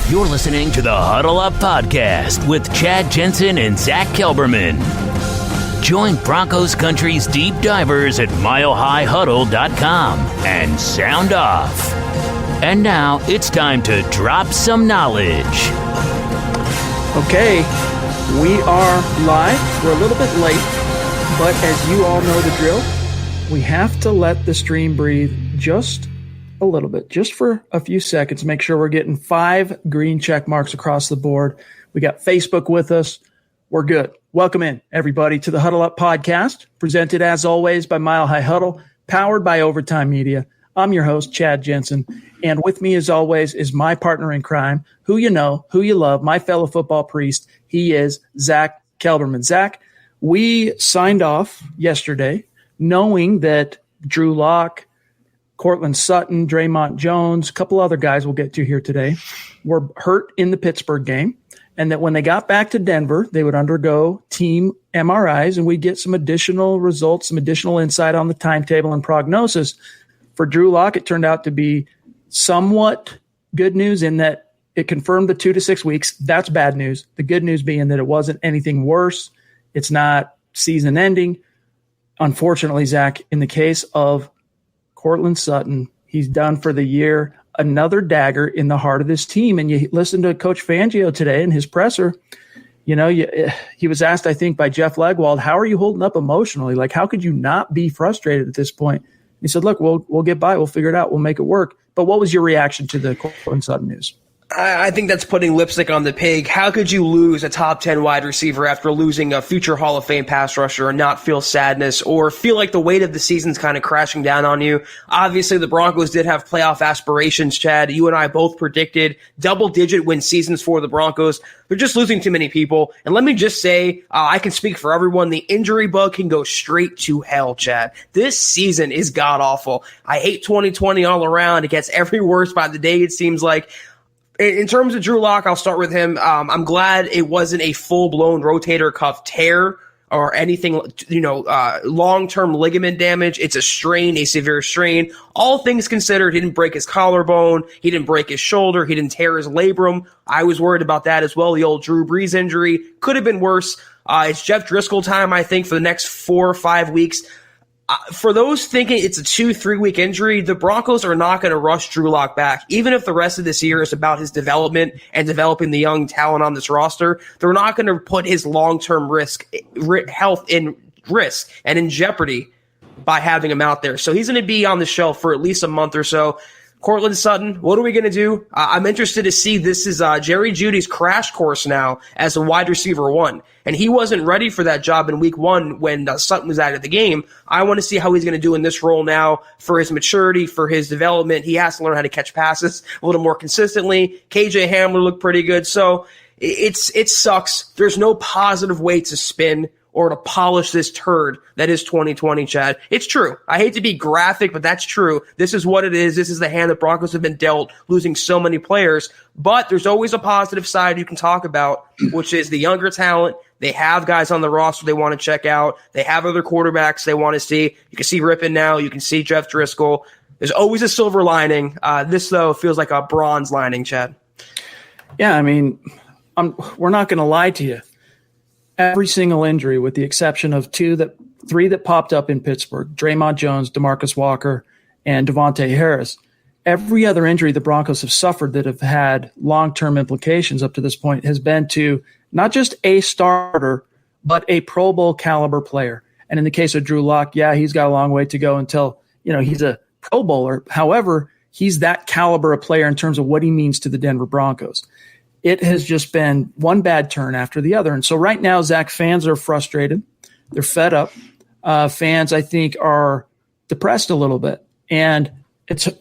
You're listening to the Huddle Up Podcast with Chad Jensen and Zack Kelberman. Join Broncos Country's deep divers at milehighhuddle.com and sound off. And now it's time to drop some knowledge. Okay, we are live. We're a little bit late, but as you all know the drill, we have to let the stream breathe just a little bit, just for a few seconds. Make sure we're getting 5 green check marks across the board. We got Facebook with us. We're good. Welcome in, everybody, to the Huddle Up Podcast, presented as always by Mile High Huddle, powered by Overtime Media. I'm your host, Chad Jensen, and with me, as always, is my partner in crime, who you know, who you love, my fellow football priest. He is Zack Kelberman. Zack, we signed off yesterday knowing that Drew Lock, Courtland Sutton, Draymond Jones, a couple other guys we'll get to here today, were hurt in the Pittsburgh game, and that when they got back to Denver, they would undergo team MRIs, and we'd get some additional results, some additional insight on the timetable and prognosis. For Drew Lock, it turned out to be somewhat good news in that it confirmed the 2 to 6 weeks. That's bad news. The good news being that it wasn't anything worse. It's not season ending. Unfortunately, Zack, in the case of Courtland Sutton, he's done for the year. Another dagger in the heart of this team. And you listen to Coach Fangio today in his presser. You know, he was asked, I think, by Jeff Legwold, how are you holding up emotionally? Like, how could you not be frustrated at this point? He said, look, we'll get by. We'll figure it out. We'll make it work. But what was your reaction to the Courtland Sutton news? I think that's putting lipstick on the pig. How could you lose a top 10 wide receiver after losing a future Hall of Fame pass rusher and not feel sadness or feel like the weight of the season's kind of crashing down on you? Obviously, the Broncos did have playoff aspirations, Chad. You and I both predicted double-digit win seasons for the Broncos. They're just losing too many people. And let me just say, I can speak for everyone, the injury bug can go straight to hell, Chad. This season is god-awful. I hate 2020 all around. It gets every worse by the day, it seems like. In terms of Drew Lock, I'll start with him. I'm glad it wasn't a full-blown rotator cuff tear or anything, long-term ligament damage. It's a strain, a severe strain. All things considered, he didn't break his collarbone. He didn't break his shoulder. He didn't tear his labrum. I was worried about that as well. The old Drew Brees injury could have been worse. It's Jeff Driscoll time, I think, for the next 4 or 5 weeks. For those thinking it's a 2-3 week injury, the Broncos are not going to rush Drew Lock back. Even if the rest of this year is about his development and developing the young talent on this roster, they're not going to put his long-term health in risk and in jeopardy by having him out there. So he's going to be on the shelf for at least a month or so. Courtland Sutton, what are we going to do? I'm interested to see. This is Jerry Jeudy's crash course now as a wide receiver 1. And he wasn't ready for that job in week 1 when Sutton was out of the game. I want to see how he's going to do in this role now for his maturity, for his development. He has to learn how to catch passes a little more consistently. KJ Hamler looked pretty good. So it sucks. There's no positive way to spin or to polish this turd that is 2020, Chad. It's true. I hate to be graphic, but that's true. This is what it is. This is the hand the Broncos have been dealt, losing so many players. But there's always a positive side you can talk about, which is the younger talent. They have guys on the roster they want to check out. They have other quarterbacks they want to see. You can see Rippon now. You can see Jeff Driscoll. There's always a silver lining. This, though, feels like a bronze lining, Chad. Yeah, I mean, we're not going to lie to you. Every single injury, with the exception of 3 that popped up in Pittsburgh, Draymond Jones, DeMarcus Walker, and Devontae Harris, every other injury the Broncos have suffered that have had long-term implications up to this point has been to not just a starter, but a Pro Bowl caliber player. And in the case of Drew Lock, yeah, he's got a long way to go until, he's a Pro Bowler. However, he's that caliber of player in terms of what he means to the Denver Broncos. It has just been one bad turn after the other. And so right now, Zach, fans are frustrated. They're fed up. Fans, I think, are depressed a little bit. And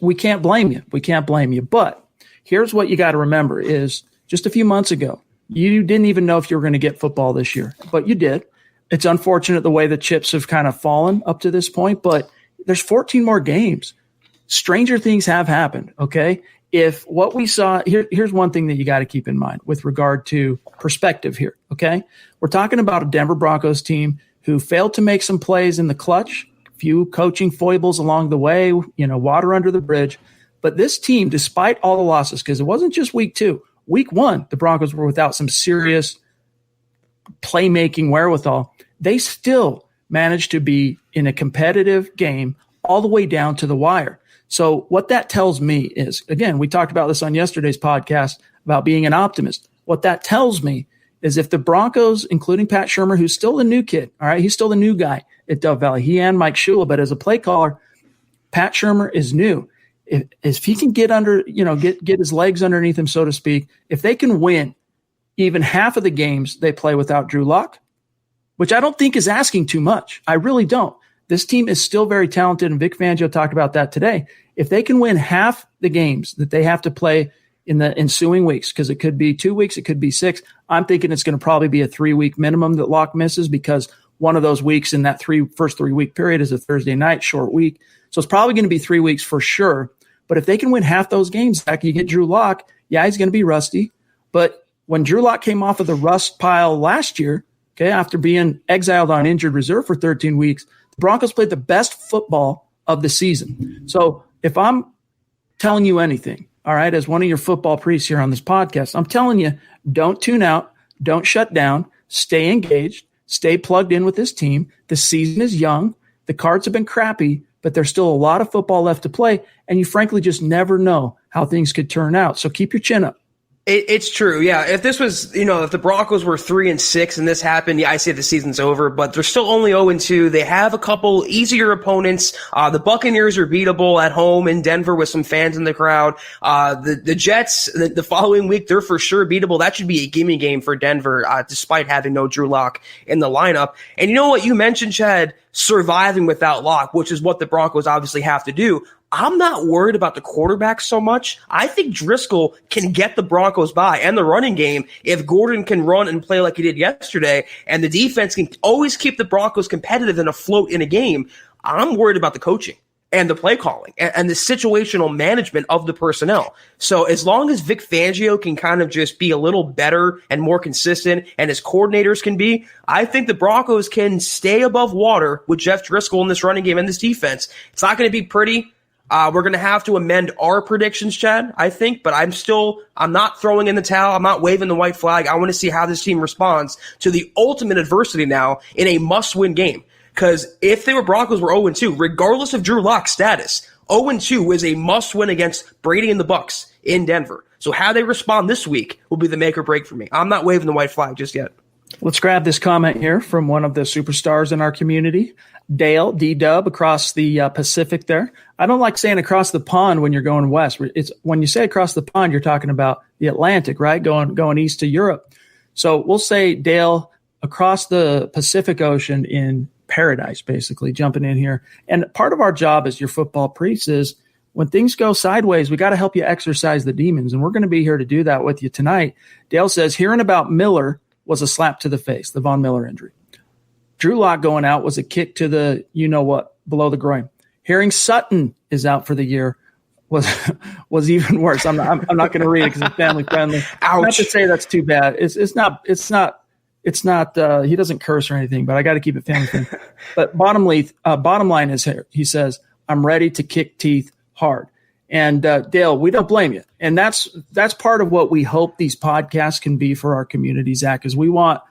we can't blame you. We can't blame you. But here's what you got to remember is just a few months ago, you didn't even know if you were going to get football this year, but you did. It's unfortunate the way the chips have kind of fallen up to this point, but there's 14 more games. Stranger things have happened, okay? If what we saw here's one thing that you got to keep in mind with regard to perspective here, okay? We're talking about a Denver Broncos team who failed to make some plays in the clutch, a few coaching foibles along the way, water under the bridge. But this team, despite all the losses, because it wasn't just week 2, week one, the Broncos were without some serious playmaking wherewithal. They still managed to be in a competitive game all the way down to the wire. So what that tells me is, again, we talked about this on yesterday's podcast about being an optimist. What that tells me is if the Broncos, including Pat Shurmur, who's still the new kid, all right, he's still the new guy at Dove Valley, he and Mike Shula, but as a play caller, Pat Shurmur is new. If he can get under, get his legs underneath him, so to speak, if they can win even half of the games they play without Drew Lock, which I don't think is asking too much. I really don't. This team is still very talented, and Vic Fangio talked about that today. If they can win half the games that they have to play in the ensuing weeks, because it could be 2 weeks, it could be 6, I'm thinking it's going to probably be a 3-week minimum that Lock misses, because one of those weeks in that first 3-week period is a Thursday night short week. So it's probably going to be 3 weeks for sure. But if they can win half those games, Zach, you get Drew Lock, yeah, he's going to be rusty. But when Drew Lock came off of the rust pile last year, okay, after being exiled on injured reserve for 13 weeks, the Broncos played the best football of the season. So if I'm telling you anything, all right, as one of your football priests here on this podcast, I'm telling you, don't tune out, don't shut down, stay engaged, stay plugged in with this team. The season is young. The Cards have been crappy, but there's still a lot of football left to play, and you frankly just never know how things could turn out. So keep your chin up. It's true. Yeah. If this was, if the Broncos were 3-6 and this happened, yeah, I say the season's over, but they're still only 0-2. They have a couple easier opponents. The Buccaneers are beatable at home in Denver with some fans in the crowd. The Jets, the following week, they're for sure beatable. That should be a gimme game for Denver, despite having no Drew Lock in the lineup. And you know what? You mentioned, Chad, surviving without Lock, which is what the Broncos obviously have to do. I'm not worried about the quarterback so much. I think Driscoll can get the Broncos by and the running game if Gordon can run and play like he did yesterday, and the defense can always keep the Broncos competitive and afloat in a game. I'm worried about the coaching and the play calling and the situational management of the personnel. So as long as Vic Fangio can kind of just be a little better and more consistent, and his coordinators can be, I think the Broncos can stay above water with Jeff Driscoll in this running game and this defense. It's not going to be pretty. We're going to have to amend our predictions, Chad, I think, but I'm not throwing in the towel. I'm not waving the white flag. I want to see how this team responds to the ultimate adversity now in a must-win game. Because if the Broncos were 0-2, regardless of Drew Lock's status, 0-2 is a must-win against Brady and the Bucs in Denver. So how they respond this week will be the make or break for me. I'm not waving the white flag just yet. Let's grab this comment here from one of the superstars in our community, Dale, D-Dub, across the Pacific there. I don't like saying across the pond when you're going west. It's when you say across the pond, you're talking about the Atlantic, right? Going east to Europe. So we'll say, Dale, across the Pacific Ocean in paradise, basically, jumping in here. And part of our job as your football priest is when things go sideways, we got to help you exorcise the demons. And we're going to be here to do that with you tonight. Dale says, hearing about Miller was a slap to the face, the Von Miller injury. Drew Lock going out was a kick to the you-know-what, below the groin. Hearing Sutton is out for the year was even worse. I'm not going to read it because it's family friendly. Ouch. Not to say that's too bad. It's not. He doesn't curse or anything, but I got to keep it family friendly. But bottom line is here. He says, "I'm ready to kick teeth hard." And Dale, we don't blame you. And that's part of what we hope these podcasts can be for our community, Zach, is we want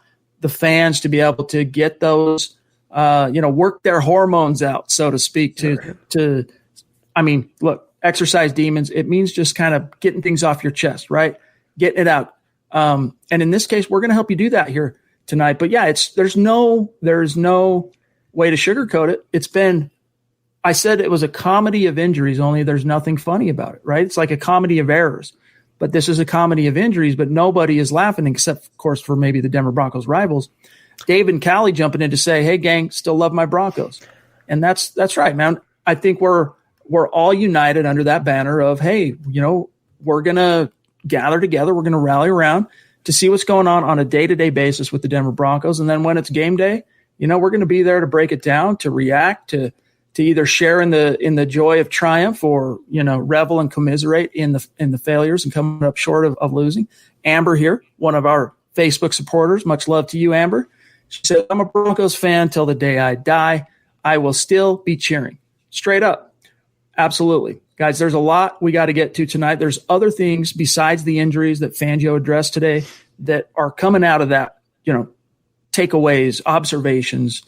the fans to be able to get those, work their hormones out, so to speak, look, exercise demons. It means just kind of getting things off your chest, right? Getting it out. And in this case, we're going to help you do that here tonight. But yeah, there's no way to sugarcoat it. I said it was a comedy of injuries, only there's nothing funny about it, right? It's like a comedy of errors. But this is a comedy of injuries, but nobody is laughing except, of course, for maybe the Denver Broncos rivals. Dave and Callie jumping in to say, "Hey, gang, still love my Broncos." And that's right, man. I think we're all united under that banner of, hey, we're going to gather together. We're going to rally around to see what's going on a day-to-day basis with the Denver Broncos. And then when it's game day, we're going to be there to break it down, to react, to either share in the joy of triumph or, revel and commiserate in the failures and coming up short of losing. Amber here, one of our Facebook supporters, much love to you, Amber. She said, "I'm a Broncos fan till the day I die. I will still be cheering." Straight up. Absolutely. Guys, there's a lot we got to get to tonight. There's other things besides the injuries that Fangio addressed today that are coming out of that, takeaways, observations,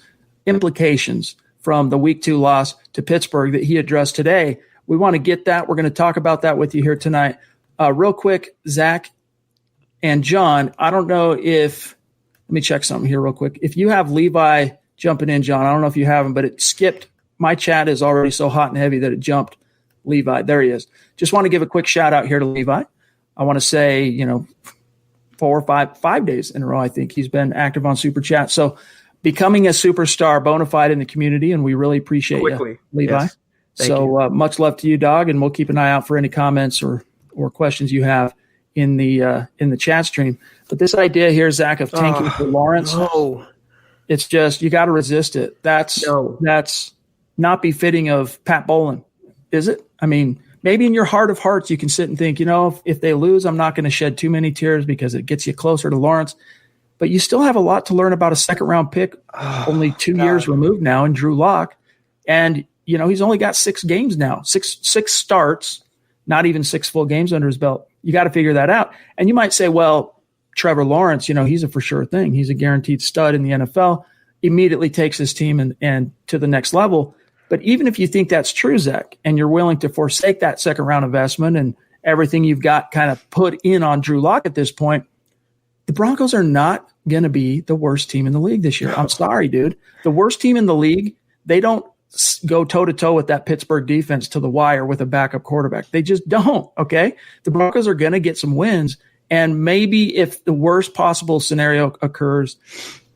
implications from the week 2 loss to Pittsburgh that he addressed today. We want to get that. We're going to talk about that with you here tonight. Real quick, Zach and John, I don't know if – let me check something here real quick. If you have Levi jumping in, John, I don't know if you have him, but it skipped. My chat is already so hot and heavy that it jumped Levi. There he is. Just want to give a quick shout out here to Levi. I want to say, 4 or 5 days in a row, I think he's been active on Super Chat. So becoming a superstar bona fide in the community, and we really appreciate you, Levi. Yes. So much love to you, dog, and we'll keep an eye out for any comments or questions you have in the chat stream. But this idea here, Zach, of tanking for Lawrence, it's just you got to resist it. That's not befitting of Pat Bowlen, is it? I mean, maybe in your heart of hearts you can sit and think, if they lose, I'm not going to shed too many tears because it gets you closer to Lawrence. But you still have a lot to learn about a second-round pick, only 2 years removed now, in Drew Lock. And, he's only got 6 games now, six starts, not even 6 full games under his belt. You got to figure that out. And you might say, well, Trevor Lawrence, he's a for sure thing. He's a guaranteed stud in the NFL, immediately takes his team and to the next level. But even if you think that's true, Zach, and you're willing to forsake that second-round investment and everything you've got kind of put in on Drew Lock at this point, the Broncos are not going to be the worst team in the league this year. I'm sorry, dude. The worst team in the league, they don't go toe-to-toe with that Pittsburgh defense to the wire with a backup quarterback. They just don't, okay? The Broncos are going to get some wins, and maybe if the worst possible scenario occurs,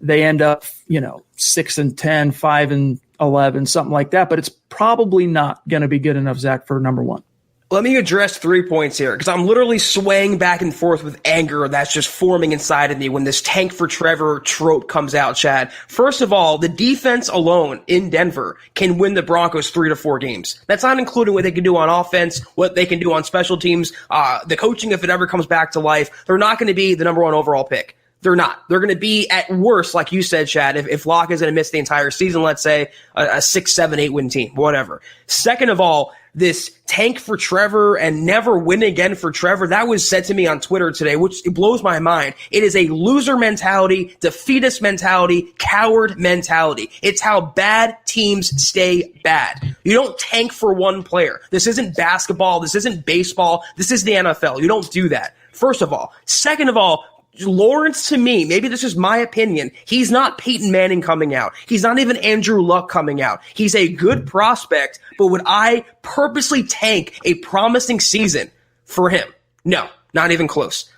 they end up, 6-10, 5-11, something like that. But it's probably not going to be good enough, Zach, for number 1. Let me address 3 points here, because I'm literally swaying back and forth with anger that's just forming inside of me when this tank for Trevor trope comes out, Chad. First of all, the defense alone in Denver can win the Broncos 3 to 4 games. That's not including what they can do on offense, what they can do on special teams, the coaching if it ever comes back to life. They're not going to be the number 1 overall pick. They're not. They're going to be, at worst, like you said, Chad, if Locke is going to miss the entire season, let's say, a 6, 7, 8 win team, whatever. Second of all, this tank for Trevor and never win again for Trevor, that was said to me on Twitter today, which it blows my mind. It is a loser mentality, defeatist mentality, coward mentality. It's how bad teams stay bad. You don't tank for one player. This isn't basketball. This isn't baseball. This is the NFL. You don't do that, first of all. Second of all, Lawrence, to me, maybe this is my opinion, he's not Peyton Manning coming out. He's not even Andrew Luck coming out. He's a good prospect, but would I purposely tank a promising season for him? No, not even close.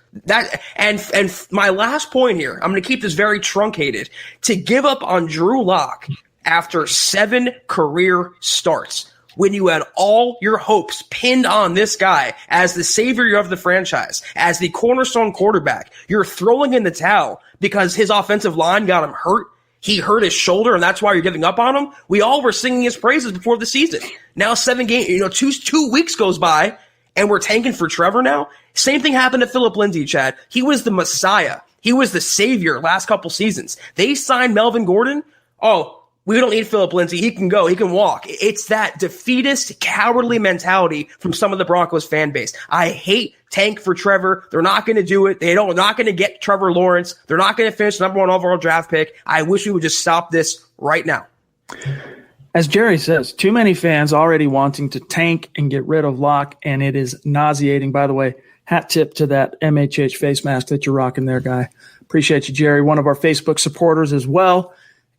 And my last point here, I'm going to keep this very truncated, to give up on Drew Lock after 7 career starts, when you had all your hopes pinned on this guy as the savior of the franchise, as the cornerstone quarterback, you're throwing in the towel because his offensive line got him hurt. He hurt his shoulder, and that's why you're giving up on him. We all were singing his praises before the season. Now 7 games, 2 weeks goes by, and we're tanking for Trevor now. Same thing happened to Phillip Lindsay, Chad. He was the messiah. He was the savior last couple seasons. They signed Melvin Gordon. We don't need Phillip Lindsay. He can go. He can walk. It's that defeatist, cowardly mentality from some of the Broncos fan base. I hate tank for Trevor. They're not going to do it. They're not going to get Trevor Lawrence. They're not going to finish number 1 overall draft pick. I wish we would just stop this right now. As Jerry says, too many fans already wanting to tank and get rid of Locke, and it is nauseating. By the way, hat tip to that MHH face mask that you're rocking there, guy. Appreciate you, Jerry. One of our Facebook supporters as well.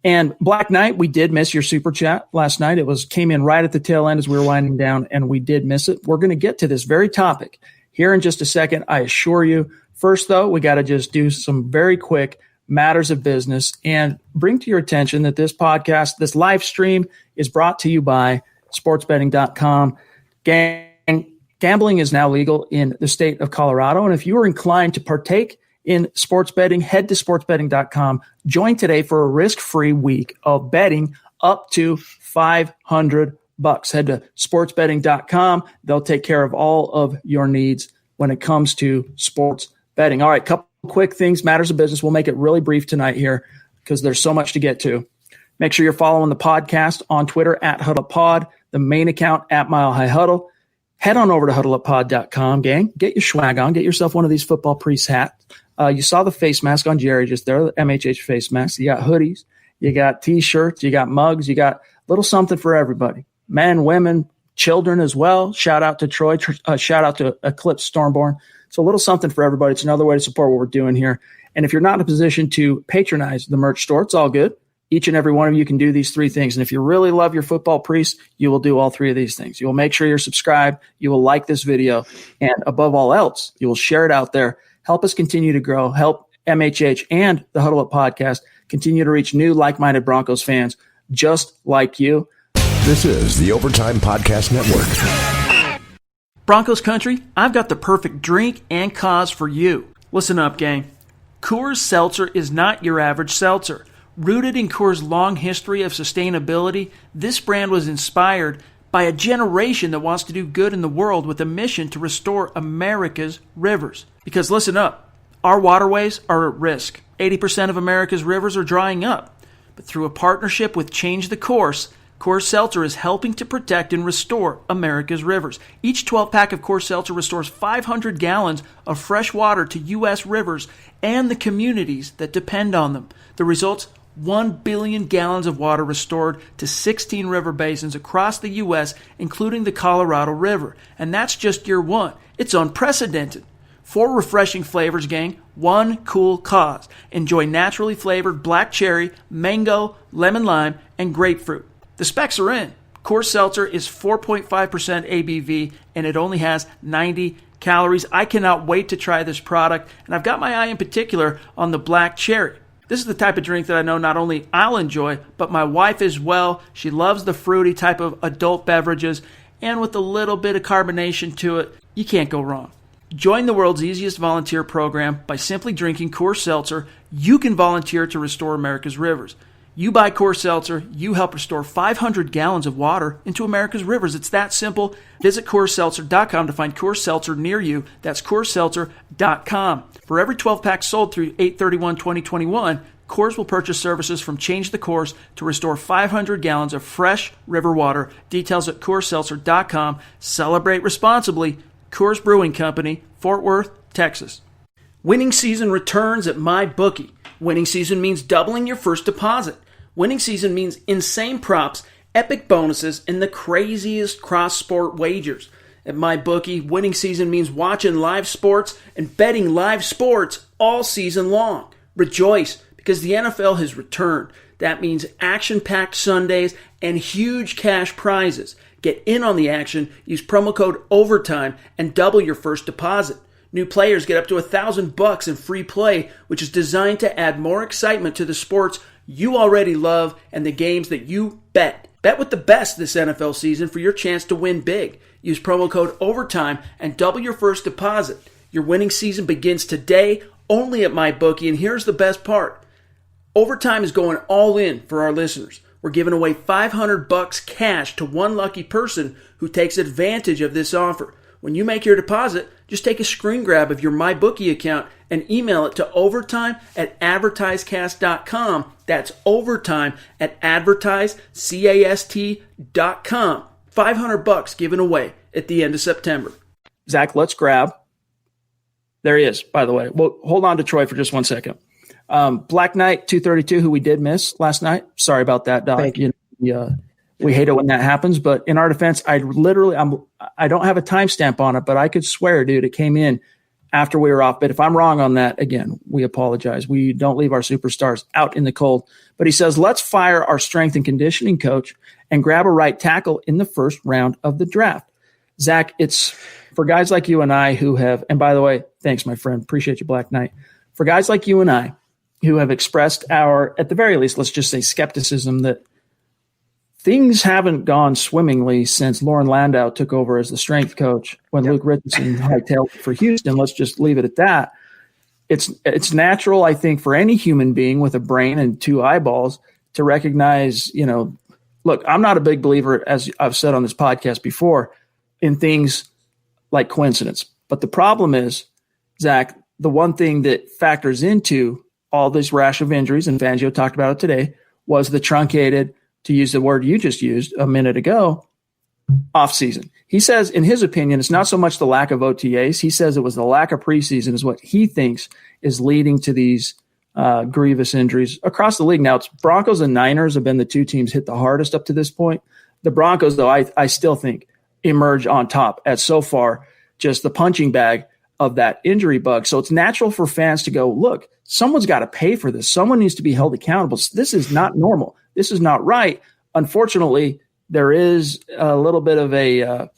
And Black Knight, we did miss your super chat last night. It came in right at the tail end as we were winding down, and we did miss it. We're going to get to this very topic here in just a second, I assure you. First, though, we got to just do some very quick matters of business and bring to your attention that this podcast, this live stream, is brought to you by sportsbetting.com. Gambling is now legal in the state of Colorado, and if you are inclined to partake in sports betting, head to sportsbetting.com. Join today for a risk-free week of betting up to $500. Head to sportsbetting.com. They'll take care of all of your needs when it comes to sports betting. All right, couple quick things, matters of business. We'll make it really brief tonight here because there's so much to get to. Make sure you're following the podcast on Twitter at HuddlePod, the main account at Mile High Huddle. head on over to huddleuppod.com, gang. Get your swag on. Get yourself one of these football priest hats. You saw the face mask on Jerry just there, the MHH face mask. You got hoodies. You got T-shirts. You got mugs. You got a little something for everybody. Men, women, children as well. Shout out to Troy. Shout out to Eclipse Stormborn. So a little something for everybody. It's another way to support what we're doing here. And if you're not in a position to patronize the merch store, it's all good. Each and every one of you can do these three things. And if you really love your football priest, you will do all three of these things. You will make sure you're subscribed. You will like this video. And above all else, you will share it out there. Help us continue to grow. Help MHH and the Huddle Up podcast continue to reach new like-minded Broncos fans just like you. This is the Overtime Podcast Network. Broncos country, I've got the perfect drink and cause for you. Listen up, gang. Coors Seltzer is not your average seltzer. Rooted in Coors' long history of sustainability, this brand was inspired by a generation that wants to do good in the world with a mission to restore America's rivers. Because listen up, our waterways are at risk. 80% of America's rivers are drying up. But through a partnership with Change the Course, Coors Seltzer is helping to protect and restore America's rivers. Each 12-pack of Coors Seltzer restores 500 gallons of fresh water to U.S. rivers and the communities that depend on them. The results, 1 billion gallons of water restored to 16 river basins across the U.S., including the Colorado River. And that's just year one. It's unprecedented. 4 refreshing flavors, gang. 1 cool cause. Enjoy naturally flavored black cherry, mango, lemon lime, and grapefruit. The specs are in. Coors Seltzer is 4.5% ABV, and it only has 90 calories. I cannot wait to try this product, and I've got my eye in particular on the black cherry. This is the type of drink that I know not only I'll enjoy, but my wife as well. She loves the fruity type of adult beverages, and with a little bit of carbonation to it, you can't go wrong. Join the world's easiest volunteer program by simply drinking Coors Seltzer. You can volunteer to restore America's rivers. You buy Coors Seltzer, you help restore 500 gallons of water into America's rivers. It's that simple. Visit CoorsSeltzer.com to find Coors Seltzer near you. That's CoorsSeltzer.com. For every 12-pack sold through 8/31/2021, Coors will purchase services from Change the Course to restore 500 gallons of fresh river water. Details at CoorsSeltzer.com. Celebrate responsibly. Coors Brewing Company, Fort Worth, Texas. Winning season returns at MyBookie. Winning season means doubling your first deposit. Winning season means insane props, epic bonuses, and the craziest cross-sport wagers. At MyBookie, winning season means watching live sports and betting live sports all season long. Rejoice, because the NFL has returned. That means action-packed Sundays and huge cash prizes. Get in on the action, use promo code OVERTIME, and double your first deposit. New players get up to $1,000 in free play, which is designed to add more excitement to the sports you already love and the games that you bet. Bet with the best this NFL season for your chance to win big. Use promo code OVERTIME and double your first deposit. Your winning season begins today only at MyBookie, and here's the best part. Overtime is going all in for our listeners. We're giving away $500 cash to one lucky person who takes advantage of this offer. When you make your deposit, just take a screen grab of your MyBookie account and email it to overtime@advertisecast.com. That's overtime@advertisecast.com. $500 given away at the end of September. Zach, let's grab. There he is, by the way. Well, hold on to Troy for just 1 second. Black Knight 232, who we did miss last night. Sorry about that, Doc. We hate it when that happens, but in our defense, I don't have a timestamp on it, but I could swear, dude, it came in after we were off. But if I'm wrong on that, again, we apologize. We don't leave our superstars out in the cold. But he says, let's fire our strength and conditioning coach and grab a right tackle in the first round of the draft. Zach, it's for guys like you and I who have, and by the way, thanks, my friend. Appreciate you, Black Knight. For guys like you and I who have expressed our, at the very least, let's just say skepticism that things haven't gone swimmingly since Lauren Landau took over as the strength coach when Luke Richardson hightailed for Houston. Let's just leave it at that. It's natural, I think, for any human being with a brain and 2 eyeballs to recognize, look, I'm not a big believer, as I've said on this podcast before, in things like coincidence. But the problem is, Zach, the one thing that factors into all this rash of injuries, and Fangio talked about it today, was the truncated, to use the word you just used a minute ago, offseason. He says, in his opinion, it's not so much the lack of OTAs. He says it was the lack of preseason is what he thinks is leading to these grievous injuries across the league. Now, it's Broncos and Niners have been the two teams hit the hardest up to this point. The Broncos, though, I still think emerge on top as so far just the punching bag of that injury bug. So it's natural for fans to go, look, someone's got to pay for this. Someone needs to be held accountable. This is not normal. This is not right. Unfortunately, there is a little bit of a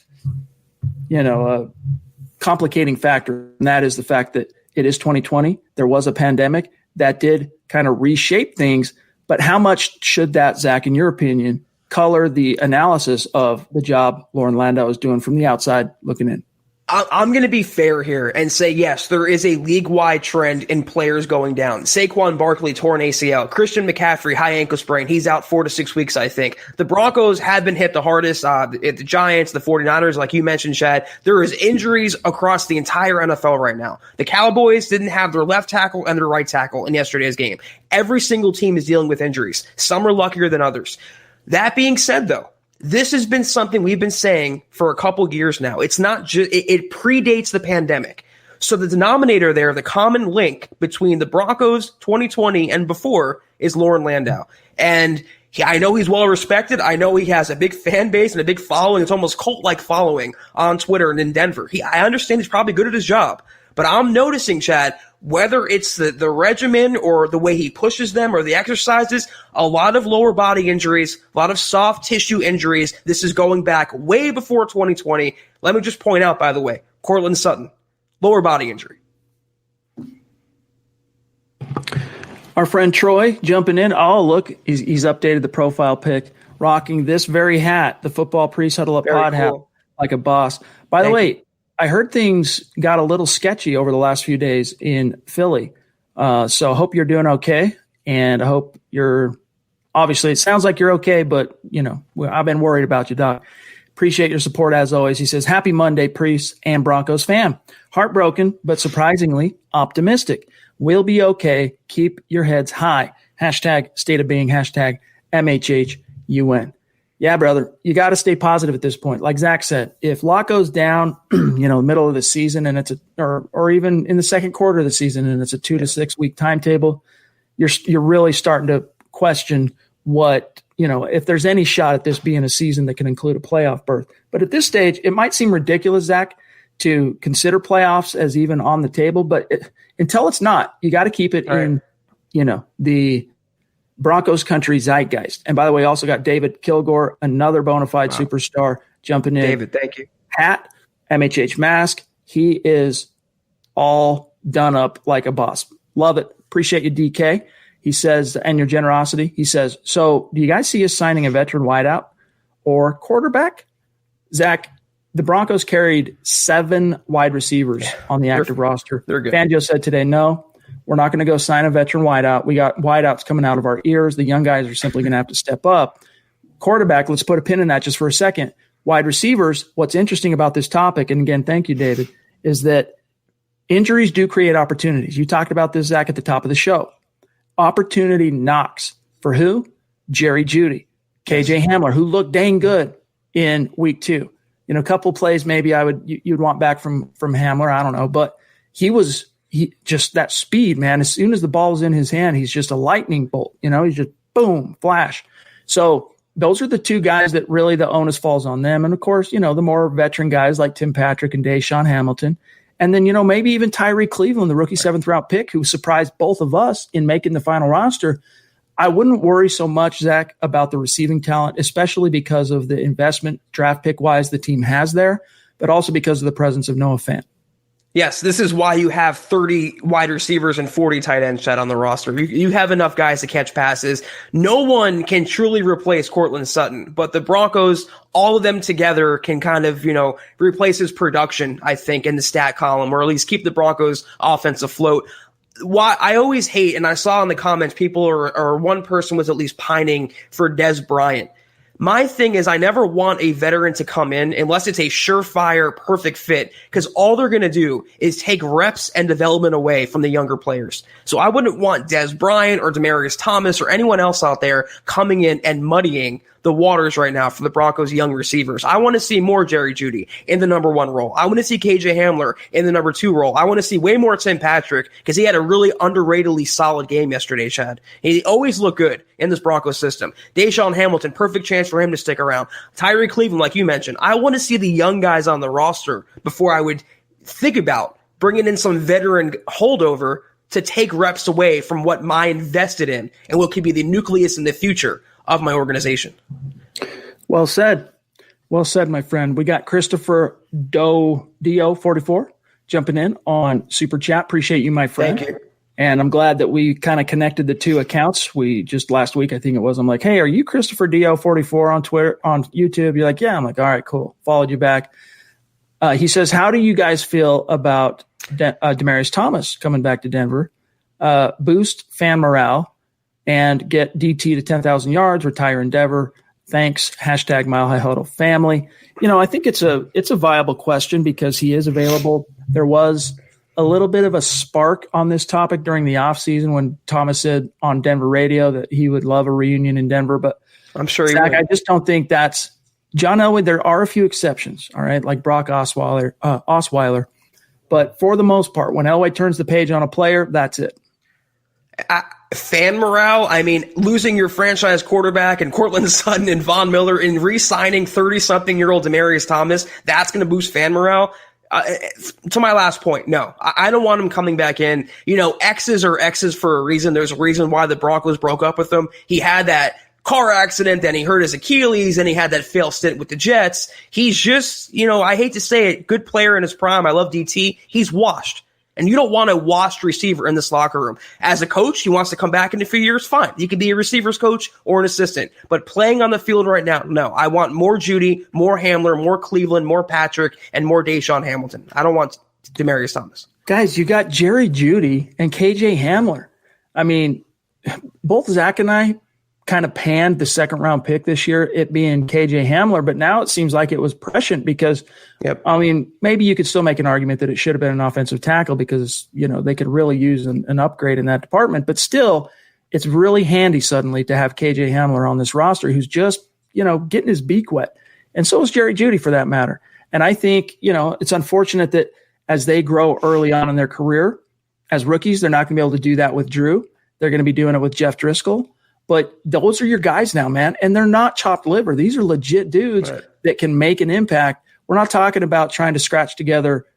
complicating factor, and that is the fact that it is 2020. There was a pandemic that did kind of reshape things. But how much should that, Zach, in your opinion, color the analysis of the job Lauren Landau is doing from the outside looking in? I'm going to be fair here and say, yes, there is a league-wide trend in players going down. Saquon Barkley, torn ACL. Christian McCaffrey, high ankle sprain. He's out 4 to 6 weeks, I think. The Broncos have been hit the hardest. The Giants, the 49ers, like you mentioned, Chad. There is injuries across the entire NFL right now. The Cowboys didn't have their left tackle and their right tackle in yesterday's game. Every single team is dealing with injuries. Some are luckier than others. That being said, though, this has been something we've been saying for a couple years now. It's not just, it predates the pandemic. So the denominator there, the common link between the Broncos 2020 and before is Lauren Landau. And I know he's well respected. I know he has a big fan base and a big following. It's almost cult-like following on Twitter and in Denver. I understand he's probably good at his job. But I'm noticing, Chad, whether it's the regimen or the way he pushes them or the exercises, a lot of lower body injuries, a lot of soft tissue injuries. This is going back way before 2020. Let me just point out, by the way, Courtland Sutton, lower body injury. Our friend Troy jumping in. Oh, look, he's updated the profile pic, rocking this very hat, the Football Priest Huddle Up Pod hat, like a boss. By the way, I heard things got a little sketchy over the last few days in Philly. So I hope you're doing okay. And I hope obviously it sounds like you're okay, but I've been worried about you, Doc. Appreciate your support as always. He says, happy Monday, Priest and Broncos fam. Heartbroken, but surprisingly optimistic. We'll be okay. Keep your heads high. Hashtag state of being, hashtag MHHUN. Yeah, brother, you got to stay positive at this point. Like Zach said, if Locke goes down, middle of the season and or even in the second quarter of the season and it's a 2 to 6 week timetable, you're really starting to question what, if there's any shot at this being a season that can include a playoff berth. But at this stage, it might seem ridiculous, Zach, to consider playoffs as even on the table. But until it's not, you got to keep it in, the Broncos country zeitgeist. And by the way, also got David Kilgore, another bona fide superstar, jumping in. David, thank you. Hat, MHH mask. He is all done up like a boss. Love it. Appreciate you, DK. He says, and your generosity. He says, so do you guys see us signing a veteran wideout or quarterback? Zach, the Broncos carried 7 wide receivers on the active roster. They're good. Fangio said today, no, we're not going to go sign a veteran wideout. We got wideouts coming out of our ears. The young guys are simply going to have to step up. Quarterback, let's put a pin in that just for a second. Wide receivers, what's interesting about this topic, and again, thank you, David, is that injuries do create opportunities. You talked about this, Zach, at the top of the show. Opportunity knocks. For who? Jerry Jeudy, KJ Hamler, who looked dang good in week 2. A couple plays maybe you'd want back from Hamler. I don't know, but he just that speed, man. As soon as the ball is in his hand, he's just a lightning bolt. He's just boom, flash. So those are the 2 guys that really the onus falls on them. And of course, the more veteran guys like Tim Patrick and Deshaun Hamilton. And then, maybe even Tyree Cleveland, the rookie 7th round pick who surprised both of us in making the final roster. I wouldn't worry so much, Zach, about the receiving talent, especially because of the investment draft pick wise the team has there, but also because of the presence of Noah Fant. Yes, this is why you have 30 wide receivers and 40 tight ends, Chad, on the roster. You have enough guys to catch passes. No one can truly replace Courtland Sutton, but the Broncos, all of them together can kind of, replace his production, I think, in the stat column, or at least keep the Broncos offense afloat. Why I always hate, and I saw in the comments, people or one person was at least pining for Dez Bryant. My thing is I never want a veteran to come in unless it's a surefire, perfect fit, because all they're going to do is take reps and development away from the younger players. So I wouldn't want Dez Bryant or Demaryius Thomas or anyone else out there coming in and muddying the waters right now for the Broncos young receivers. I want to see more Jerry Jeudy in the number 1 role. I want to see KJ Hamler in the number 2 role. I want to see way more Tim Patrick because he had a really underratedly solid game yesterday, Chad. He always looked good in this Broncos system. Deshaun Hamilton, perfect chance for him to stick around. Tyree Cleveland, like you mentioned. I want to see the young guys on the roster before I would think about bringing in some veteran holdover to take reps away from what I invested in and what could be the nucleus in the future of my organization. Well said. Well said, my friend. We got Christopher Do44 jumping in on Super Chat. Appreciate you, my friend. Thank you. And I'm glad that we kind of connected the two accounts. We just last week, I think it was, I'm like, hey, are you Christopher Do44 on Twitter, on YouTube? You're like, yeah. I'm like, all right, cool. Followed you back. He says, how do you guys feel about Demaryius Thomas coming back to Denver? Boost fan morale and get DT to 10,000 yards, retire Endeavor. Thanks. Hashtag Mile High Huddle family. I think it's a viable question because he is available. There was a little bit of a spark on this topic during the offseason when Thomas said on Denver radio that he would love a reunion in Denver, but I'm sure Zach, I just don't think that's John Elway. There are a few exceptions, all right, like Brock Osweiler. But for the most part, when Elway turns the page on a player, that's it. Fan morale, I mean, losing your franchise quarterback and Courtland Sutton and Von Miller and re-signing 30-something-year-old Demaryius Thomas, that's going to boost fan morale. To my last point, no, I don't want him coming back in. X's are X's for a reason. There's a reason why the Broncos broke up with him. He had that car accident, then he hurt his Achilles, and he had that failed stint with the Jets. He's just, I hate to say it, good player in his prime. I love DT. He's washed. And you don't want a washed receiver in this locker room. As a coach, he wants to come back in a few years, fine. You could be a receivers coach or an assistant. But playing on the field right now, no. I want more Jeudy, more Hamler, more Cleveland, more Patrick, and more Deshaun Hamilton. I don't want Demaryius Thomas. Guys, you got Jerry Jeudy and KJ Hamler. I mean, both Zach and I kind of panned the second-round pick this year, it being KJ Hamler, but now it seems like it was prescient because, I mean, maybe you could still make an argument that it should have been an offensive tackle because, they could really use an upgrade in that department. But still, it's really handy suddenly to have KJ Hamler on this roster who's just, getting his beak wet. And so is Jerry Jeudy for that matter. And I think, it's unfortunate that as they grow early on in their career as rookies, they're not going to be able to do that with Drew. They're going to be doing it with Jeff Driscoll. But those are your guys now, man, and they're not chopped liver. These are legit dudes that can make an impact. We're not talking about trying to scratch together,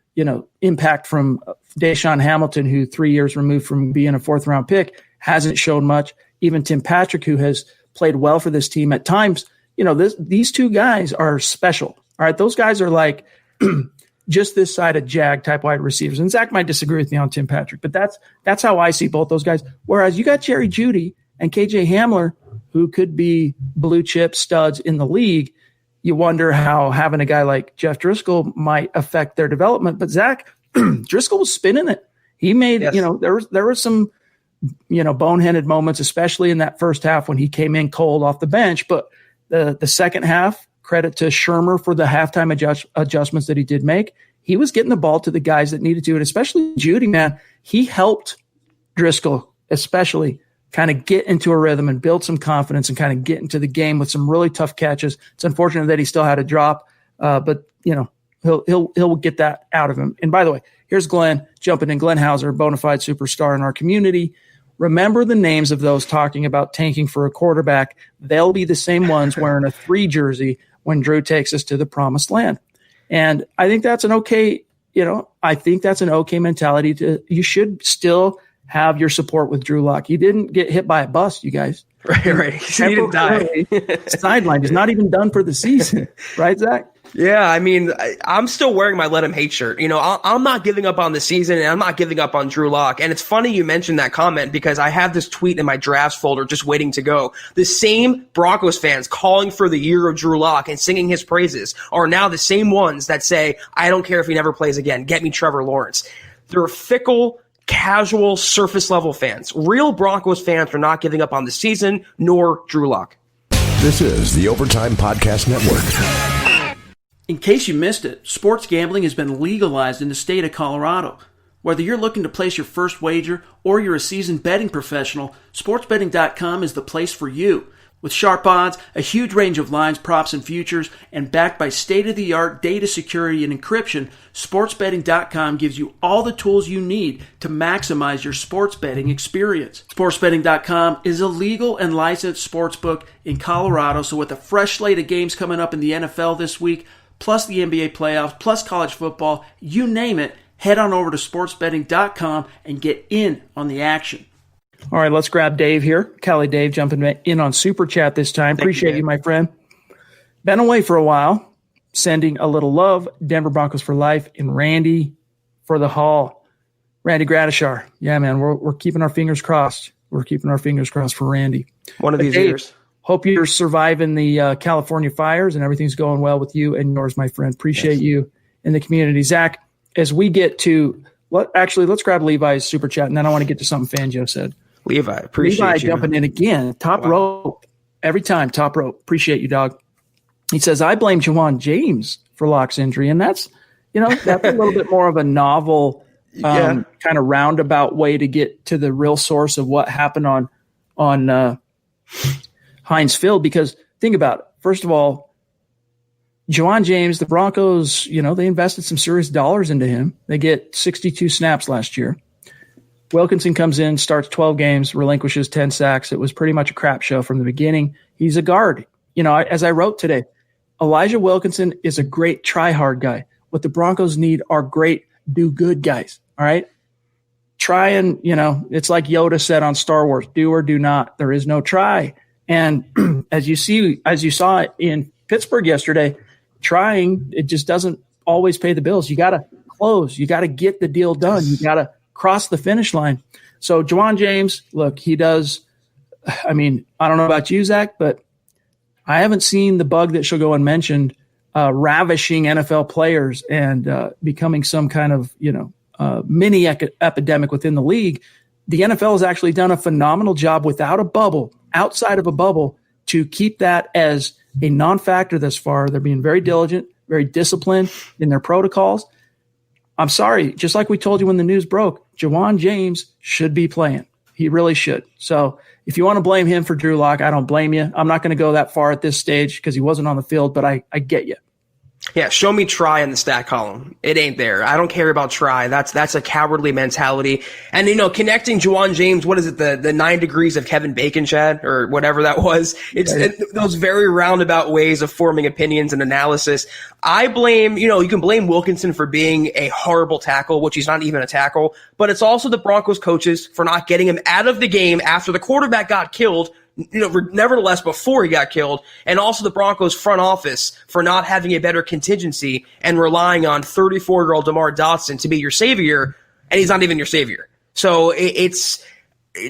impact from Deshaun Hamilton, who 3 years removed from being a fourth-round pick, hasn't shown much. Even Tim Patrick, who has played well for this team at times. These two guys are special. All right, those guys are like just this side of Jag-type wide receivers. And Zach might disagree with me on Tim Patrick, but that's how I see both those guys. Whereas you got Jerry Jeudy and KJ Hamler, who could be blue chip studs in the league. You wonder how having a guy like Jeff Driscoll might affect their development. But Zach, Driscoll was spinning it. He made, there were some, boneheaded moments, especially in that first half when he came in cold off the bench. But the second half, credit to Shermer for the halftime adjustments that he did make. He was getting the ball to the guys that needed to, and especially Jeudy, man. He helped Driscoll, especially, kind of get into a rhythm and build some confidence and kind of get into the game with some really tough catches. It's unfortunate that he still had a drop, but he'll get that out of him. And by the way, here's Glenn jumping in. Glenn Hauser, bona fide superstar in our community. Remember the names of those talking about tanking for a quarterback. They'll be the same ones wearing a 3 jersey when Drew takes us to the promised land. And I think that's an okay, mentality. You should still have your support with Drew Lock. He didn't get hit by a bus, you guys. Right. He didn't die. Sidelined. He's not even done for the season. Right, Zach? Yeah, I mean, I'm still wearing my Let Him Hate shirt. I'm not giving up on the season, and I'm not giving up on Drew Lock. And it's funny you mentioned that comment because I have this tweet in my drafts folder just waiting to go. The same Broncos fans calling for the year of Drew Lock and singing his praises are now the same ones that say, I don't care if he never plays again. Get me Trevor Lawrence. They're fickle, casual, surface-level fans. Real Broncos fans are not giving up on the season, nor Drew Lock. This is the Overtime Podcast Network. In case you missed it, sports gambling has been legalized in the state of Colorado. Whether you're looking to place your first wager or you're a seasoned betting professional, sportsbetting.com is the place for you. With sharp odds, a huge range of lines, props, and futures, and backed by state-of-the-art data security and encryption, sportsbetting.com gives you all the tools you need to maximize your sports betting experience. Sportsbetting.com is a legal and licensed sportsbook in Colorado, so with a fresh slate of games coming up in the NFL this week, plus the NBA playoffs, plus college football, you name it, head on over to sportsbetting.com and get in on the action. All right, let's grab Dave here. Cali Dave jumping in on Super Chat this time. Appreciate you, my friend. Been away for a while. Sending a little love. Denver Broncos for life. And Randy for the Hall. Randy Gradishar. Yeah, man, we're keeping our fingers crossed. We're keeping our fingers crossed for Randy. One of these Dave, years. Hope you're surviving the California fires and everything's going well with you and yours, my friend. Appreciate you in the community. Zach, as we get to let's grab Levi's Super Chat, and then I want to get to something Fangio said. Levi, appreciate Levi you. jumping in again. Top rope. Every time, top rope. Appreciate you, dog. He says, I blame Juwan James for Locke's injury. And that's a little bit more of a novel kind of roundabout way to get to the real source of what happened on Heinz Field. Because think about it. First of all, Juwan James, the Broncos, they invested some serious dollars into him. They get 62 snaps last year. Wilkinson comes in, starts 12 games, relinquishes 10 sacks. It was pretty much a crap show from the beginning. He's a guard. As I wrote today, Elijah Wilkinson is a great try-hard guy. What the Broncos need are great do-good guys, all right? Try and, it's like Yoda said on Star Wars, do or do not. There is no try. And as you saw in Pittsburgh yesterday, trying, it just doesn't always pay the bills. You got to close. You got to get the deal done. You got to cross the finish line. So Juwan James, look, he does. I mean, I don't know about you, Zach, but I haven't seen the bug that shall go unmentioned, ravishing NFL players and becoming some kind of, mini epidemic within the league. The NFL has actually done a phenomenal job without a bubble, outside of a bubble, to keep that as a non-factor thus far. They're being very diligent, very disciplined in their protocols. I'm sorry, just like we told you when the news broke, Juwan James should be playing. He really should. So if you want to blame him for Drew Lock, I don't blame you. I'm not going to go that far at this stage because he wasn't on the field, but I get you. Yeah, show me try in the stat column. It ain't there. I don't care about try. That's a cowardly mentality. And, connecting Juwan James, what is it, the 9 degrees of Kevin Bacon, Chad, or whatever that was. It's those very roundabout ways of forming opinions and analysis. I blame, you can blame Wilkinson for being a horrible tackle, which he's not even a tackle, but it's also the Broncos coaches for not getting him out of the game after the quarterback got killed. Nevertheless, before he got killed, and also the Broncos front office for not having a better contingency and relying on 34-year-old DeMar Dotson to be your savior, and he's not even your savior. So it's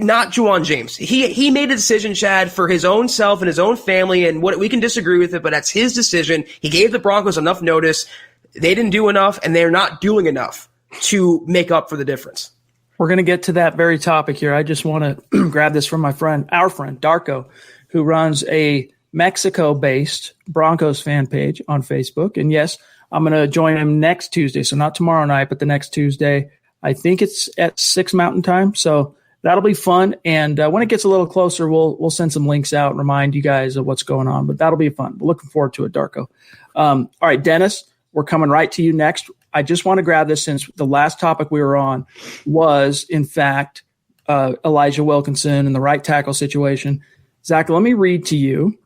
not Juwan James. He made a decision, Chad, for his own self and his own family, and what we can disagree with it, but that's his decision. He gave the Broncos enough notice. They didn't do enough, and they're not doing enough to make up for the difference. We're going to get to that very topic here. I just want to grab this from our friend, Darko, who runs a Mexico-based Broncos fan page on Facebook. And yes, I'm going to join him next Tuesday. So not tomorrow night, but the next Tuesday. I think it's at 6 Mountain Time. So that'll be fun. And when it gets a little closer, we'll send some links out and remind you guys of what's going on. But that'll be fun. We're looking forward to it, Darko. All right, Dennis, we're coming right to you next. I just want to grab this since the last topic we were on was, in fact, Elijah Wilkinson and the right tackle situation. Zach, let me read to you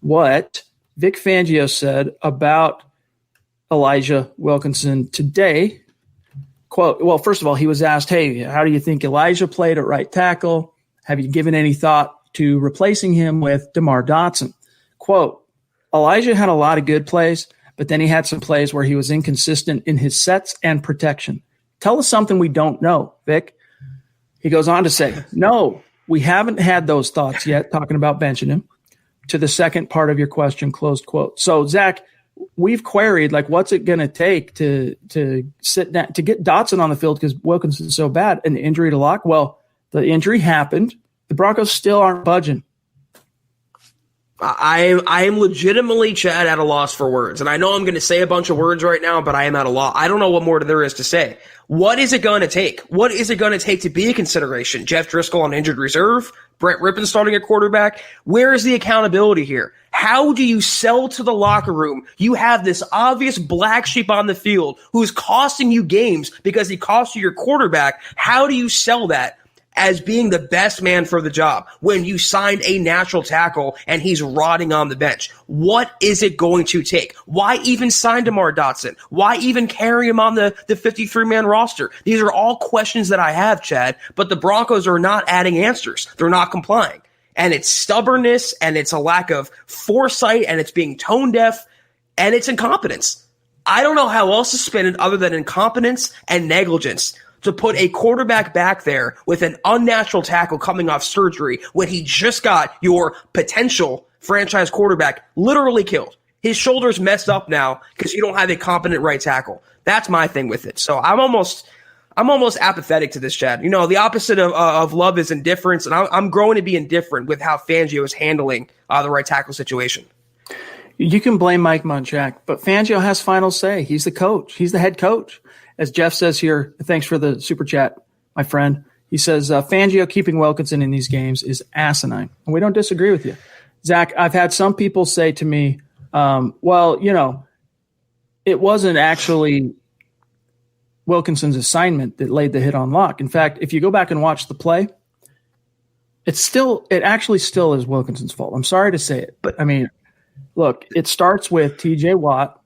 what Vic Fangio said about Elijah Wilkinson today. Quote, well, first of all, he was asked, hey, how do you think Elijah played at right tackle? Have you given any thought to replacing him with DeMar Dotson? Quote, Elijah had a lot of good plays, but then he had some plays where he was inconsistent in his sets and protection. Tell us something we don't know, Vic. He goes on to say, no, we haven't had those thoughts yet, talking about benching him. To the second part of your question, closed quote. So, Zach, we've queried, what's it going to take to sit down, to get Dotson on the field because Wilkinson's so bad, an injury to Locke? Well, the injury happened. The Broncos still aren't budging. I am legitimately, Chad, at a loss for words. And I know I'm going to say a bunch of words right now, but I am at a loss. I don't know what more there is to say. What is it going to take? What is it going to take to be a consideration? Jeff Driscoll on injured reserve? Brett Rippon starting at quarterback? Where is the accountability here? How do you sell to the locker room? You have this obvious black sheep on the field who's costing you games because he cost you your quarterback. How do you sell that as being the best man for the job when you signed a natural tackle and he's rotting on the bench? What is it going to take? Why even sign DeMar Dotson? Why even carry him on the 53-man roster? These are all questions that I have, Chad, but the Broncos are not adding answers. They're not complying. And it's stubbornness, and it's a lack of foresight, and it's being tone deaf, and it's incompetence. I don't know how else to spin it other than incompetence and negligence to put a quarterback back there with an unnatural tackle coming off surgery when he just got your potential franchise quarterback literally killed. His shoulder's messed up now because you don't have a competent right tackle. That's my thing with it. So I'm almost apathetic to this, Chad. You know, the opposite of love is indifference, and I'm growing to be indifferent with how Fangio is handling the right tackle situation. You can blame Mike Munchak, but Fangio has final say. He's the coach. He's the head coach. As Jeff says here, thanks for the super chat, my friend. He says, Fangio keeping Wilkinson in these games is asinine. And we don't disagree with you. Zach, I've had some people say to me, well, you know, it wasn't actually Wilkinson's assignment that laid the hit on Locke. In fact, if you go back and watch the play, it actually still is Wilkinson's fault. I'm sorry to say it, but I mean, look, it starts with TJ Watt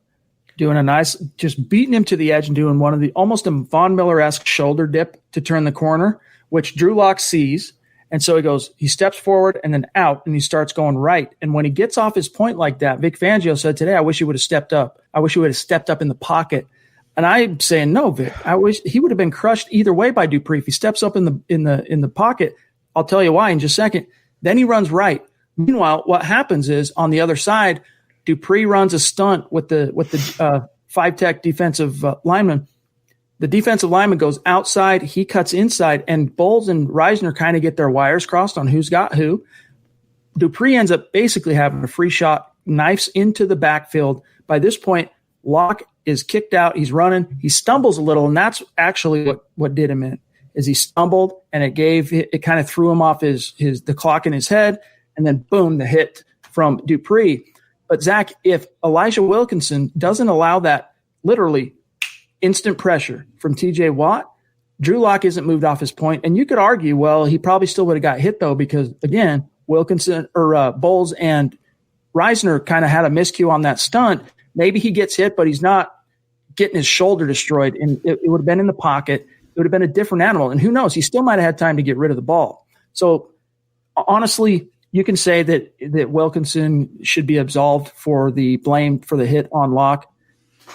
doing a nice, just beating him to the edge and doing one of the almost a Von Miller-esque shoulder dip to turn the corner, which Drew Lock sees. And so he steps forward and then out, and he starts going right. And when he gets off his point like that, Vic Fangio said today, I wish he would have stepped up. I wish he would have stepped up in the pocket. And I'm saying, no, Vic, I wish he would have been crushed either way by Dupree. If he steps up in the pocket, I'll tell you why in just a second. Then he runs right. Meanwhile, what happens is on the other side, Dupree runs a stunt with the five-tech defensive lineman. The defensive lineman goes outside, he cuts inside, and Bowles and Reisner kind of get their wires crossed on who's got who. Dupree ends up basically having a free shot, knifes into the backfield. By this point, Locke is kicked out, he's running, he stumbles a little, and that's actually what did him in, is he stumbled, and it kind of threw him off the clock in his head, and then boom, the hit from Dupree. But Zach, if Elijah Wilkinson doesn't allow that literally instant pressure from TJ Watt, Drew Lock isn't moved off his point. And you could argue, well, he probably still would have got hit though, because again, Wilkinson or Bowles and Reisner kind of had a miscue on that stunt. Maybe he gets hit, but he's not getting his shoulder destroyed. And it would have been in the pocket. It would have been a different animal. And who knows? He still might have had time to get rid of the ball. So honestly, you can say that Wilkinson should be absolved for the blame for the hit on Locke.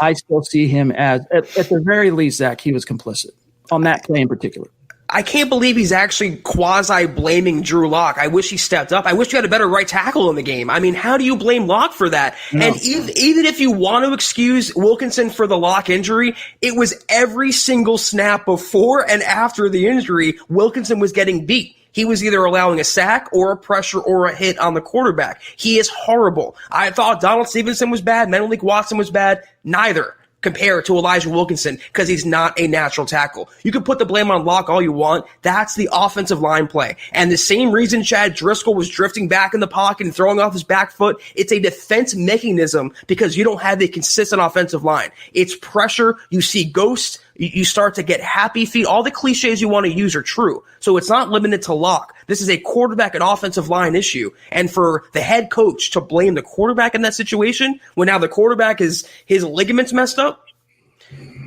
I still see him as, at the very least, Zach, he was complicit on that play in particular. I can't believe he's actually quasi-blaming Drew Lock. I wish he stepped up. I wish you had a better right tackle in the game. I mean, how do you blame Lock for that? No. And even if you want to excuse Wilkinson for the Lock injury, it was every single snap before and after the injury, Wilkinson was getting beat. He was either allowing a sack or a pressure or a hit on the quarterback. He is horrible. I thought Donald Stevenson was bad. Menelik Watson was bad. Neither compared to Elijah Wilkinson because he's not a natural tackle. You can put the blame on Locke all you want. That's the offensive line play. And the same reason Chad Driscoll was drifting back in the pocket and throwing off his back foot, it's a defense mechanism because you don't have a consistent offensive line. It's pressure. You see ghosts. You start to get happy feet. All the cliches you want to use are true. So it's not limited to Locke. This is a quarterback and offensive line issue. And for the head coach to blame the quarterback in that situation, when now the quarterback is his ligaments messed up,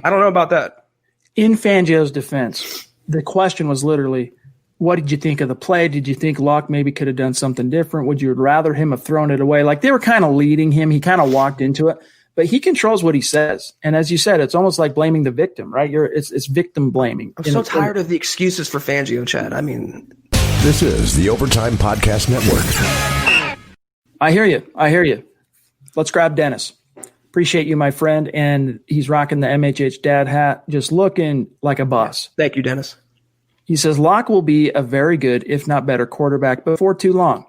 I don't know about that. In Fangio's defense, the question was literally, what did you think of the play? Did you think Locke maybe could have done something different? Would you rather him have thrown it away? Like they were kind of leading him. He kind of walked into it. But he controls what he says. And as you said, it's almost like blaming the victim, right? It's victim blaming. I'm so tired of the excuses for Fangio, Chad. I mean, this is the Overtime Podcast Network. I hear you. Let's grab Dennis. Appreciate you, my friend. And he's rocking the MHH dad hat, just looking like a boss. Thank you, Dennis. He says, Locke will be a very good, if not better, quarterback before too long.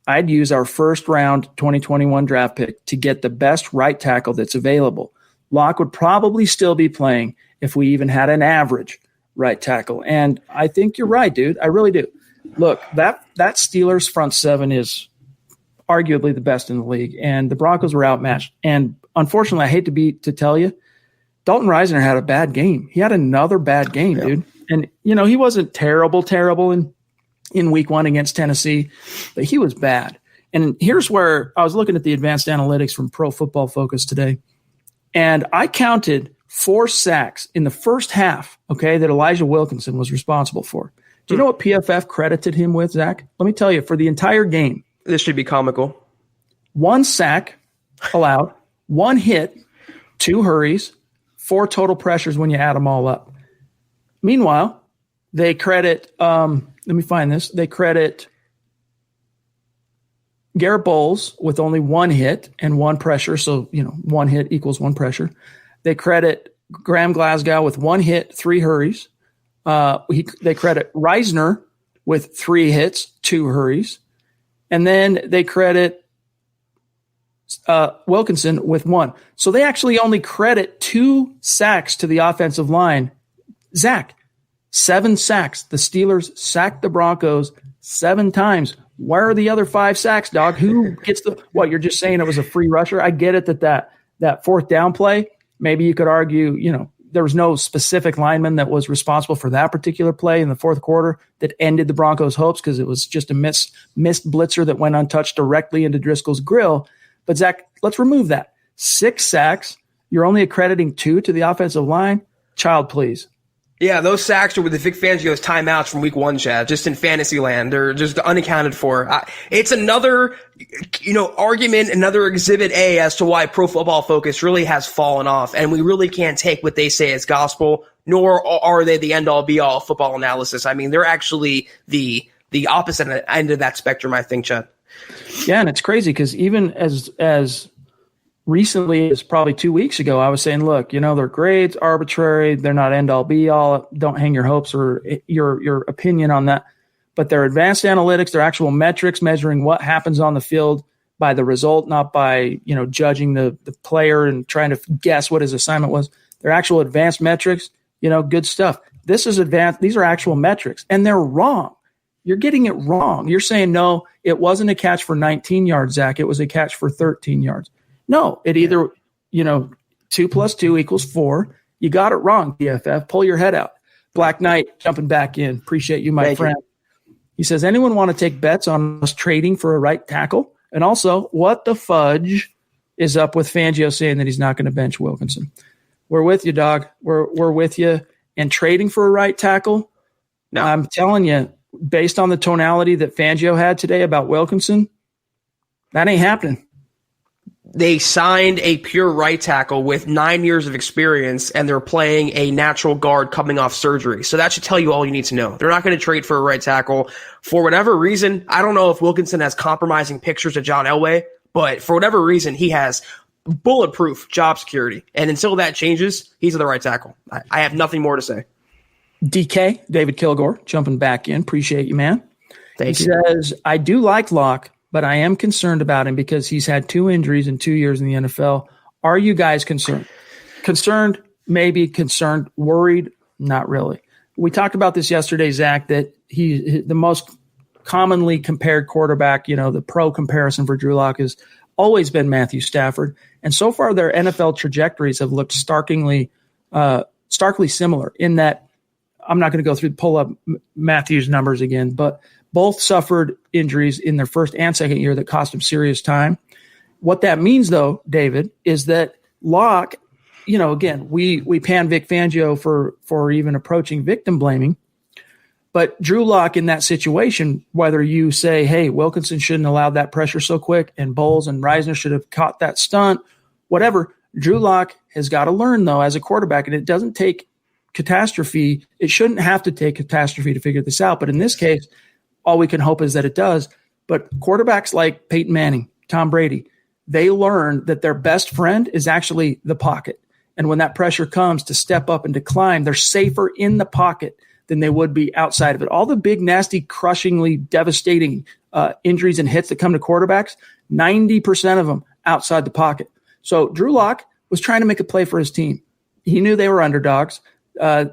I'd use our first round 2021 draft pick to get the best right tackle that's available. Locke would probably still be playing if we even had an average right tackle. And I think you're right, dude. I really do. Look, that Steelers front seven is arguably the best in the league, and the Broncos were outmatched. And unfortunately, I hate to tell you, Dalton Risner had a bad game. He had another bad game, dude. And, he wasn't terrible in week 1 against Tennessee, but he was bad. And here's where I was looking at the advanced analytics from Pro Football Focus today, and I counted 4 sacks in the first half, okay, that Elijah Wilkinson was responsible for. Do you know what PFF credited him with, Zach? Let me tell you, for the entire game. This should be comical. 1 sack allowed, 1 hit, 2 hurries, 4 total pressures when you add them all up. Meanwhile, they credit, let me find this. They credit Garrett Bowles with only 1 hit and 1 pressure. So, 1 hit equals 1 pressure. They credit Graham Glasgow with 1 hit, 3 hurries. They credit Risner with 3 hits, 2 hurries. And then they credit Wilkinson with 1. So they actually only credit 2 sacks to the offensive line. Zach, 7 sacks. The Steelers sacked the Broncos 7 times. Where are the other 5 sacks, dog? Who gets what? You're just saying it was a free rusher? I get it that fourth down play, maybe you could argue, there was no specific lineman that was responsible for that particular play in the fourth quarter that ended the Broncos' hopes because it was just a missed blitzer that went untouched directly into Driscoll's grill. But, Zach, let's remove that. 6 sacks. You're only accrediting 2 to the offensive line. Child, please. Yeah, those sacks are with the Vic Fangio's timeouts from week 1, Chad, just in fantasy land. They're just unaccounted for. It's another, argument, another exhibit A as to why Pro Football Focus really has fallen off. And we really can't take what they say as gospel, nor are they the end-all be-all football analysis. I mean, they're actually the opposite end of that spectrum, I think, Chad. Yeah, and it's crazy because even as recently as probably 2 weeks ago, I was saying, look, their grades arbitrary. They're not end all be all. Don't hang your hopes or your opinion on that. But their advanced analytics, their actual metrics measuring what happens on the field by the result, not by, judging the player and trying to guess what his assignment was. Their actual advanced metrics, good stuff. This is advanced. These are actual metrics, and they're wrong. You're getting it wrong. You're saying, no, it wasn't a catch for 19 yards, Zach. It was a catch for 13 yards. No, it either, 2 plus 2 equals 4. You got it wrong, DFF. Pull your head out. Black Knight jumping back in. Appreciate you, my friend. He says, anyone want to take bets on us trading for a right tackle? And also, what the fudge is up with Fangio saying that he's not going to bench Wilkinson? We're with you, dog. We're with you. And trading for a right tackle, no. I'm telling you, based on the tonality that Fangio had today about Wilkinson, that ain't happening. They signed a pure right tackle with 9 years of experience, and they're playing a natural guard coming off surgery. So that should tell you all you need to know. They're not going to trade for a right tackle. For whatever reason, I don't know if Wilkinson has compromising pictures of John Elway, but for whatever reason, he has bulletproof job security. And until that changes, he's the right tackle. I have nothing more to say. DK, David Kilgore, jumping back in. Appreciate you, man. Thank you. He says, I do like Locke, but I am concerned about him because he's had 2 injuries in 2 years in the NFL. Are you guys concerned? Concerned, maybe. Concerned, worried, not really. We talked about this yesterday, Zach, that the most commonly compared quarterback, the pro comparison for Drew Lock has always been Matthew Stafford. And so far their NFL trajectories have looked starkly similar in that I'm not going to pull up Matthew's numbers again, but both suffered injuries in their first and second year that cost them serious time. What that means, though, David, is that Locke, again, we pan Vic Fangio for even approaching victim blaming, but Drew Lock in that situation, whether you say, hey, Wilkinson shouldn't allow that pressure so quick and Bowles and Risner should have caught that stunt, whatever, Drew Lock has got to learn, though, as a quarterback, and it doesn't take catastrophe. It shouldn't have to take catastrophe to figure this out, but in this case, all we can hope is that it does. But quarterbacks like Peyton Manning, Tom Brady, they learn that their best friend is actually the pocket. And when that pressure comes to step up and to climb, they're safer in the pocket than they would be outside of it. All the big, nasty, crushingly devastating injuries and hits that come to quarterbacks, 90% of them outside the pocket. So Drew Lock was trying to make a play for his team. He knew they were underdogs.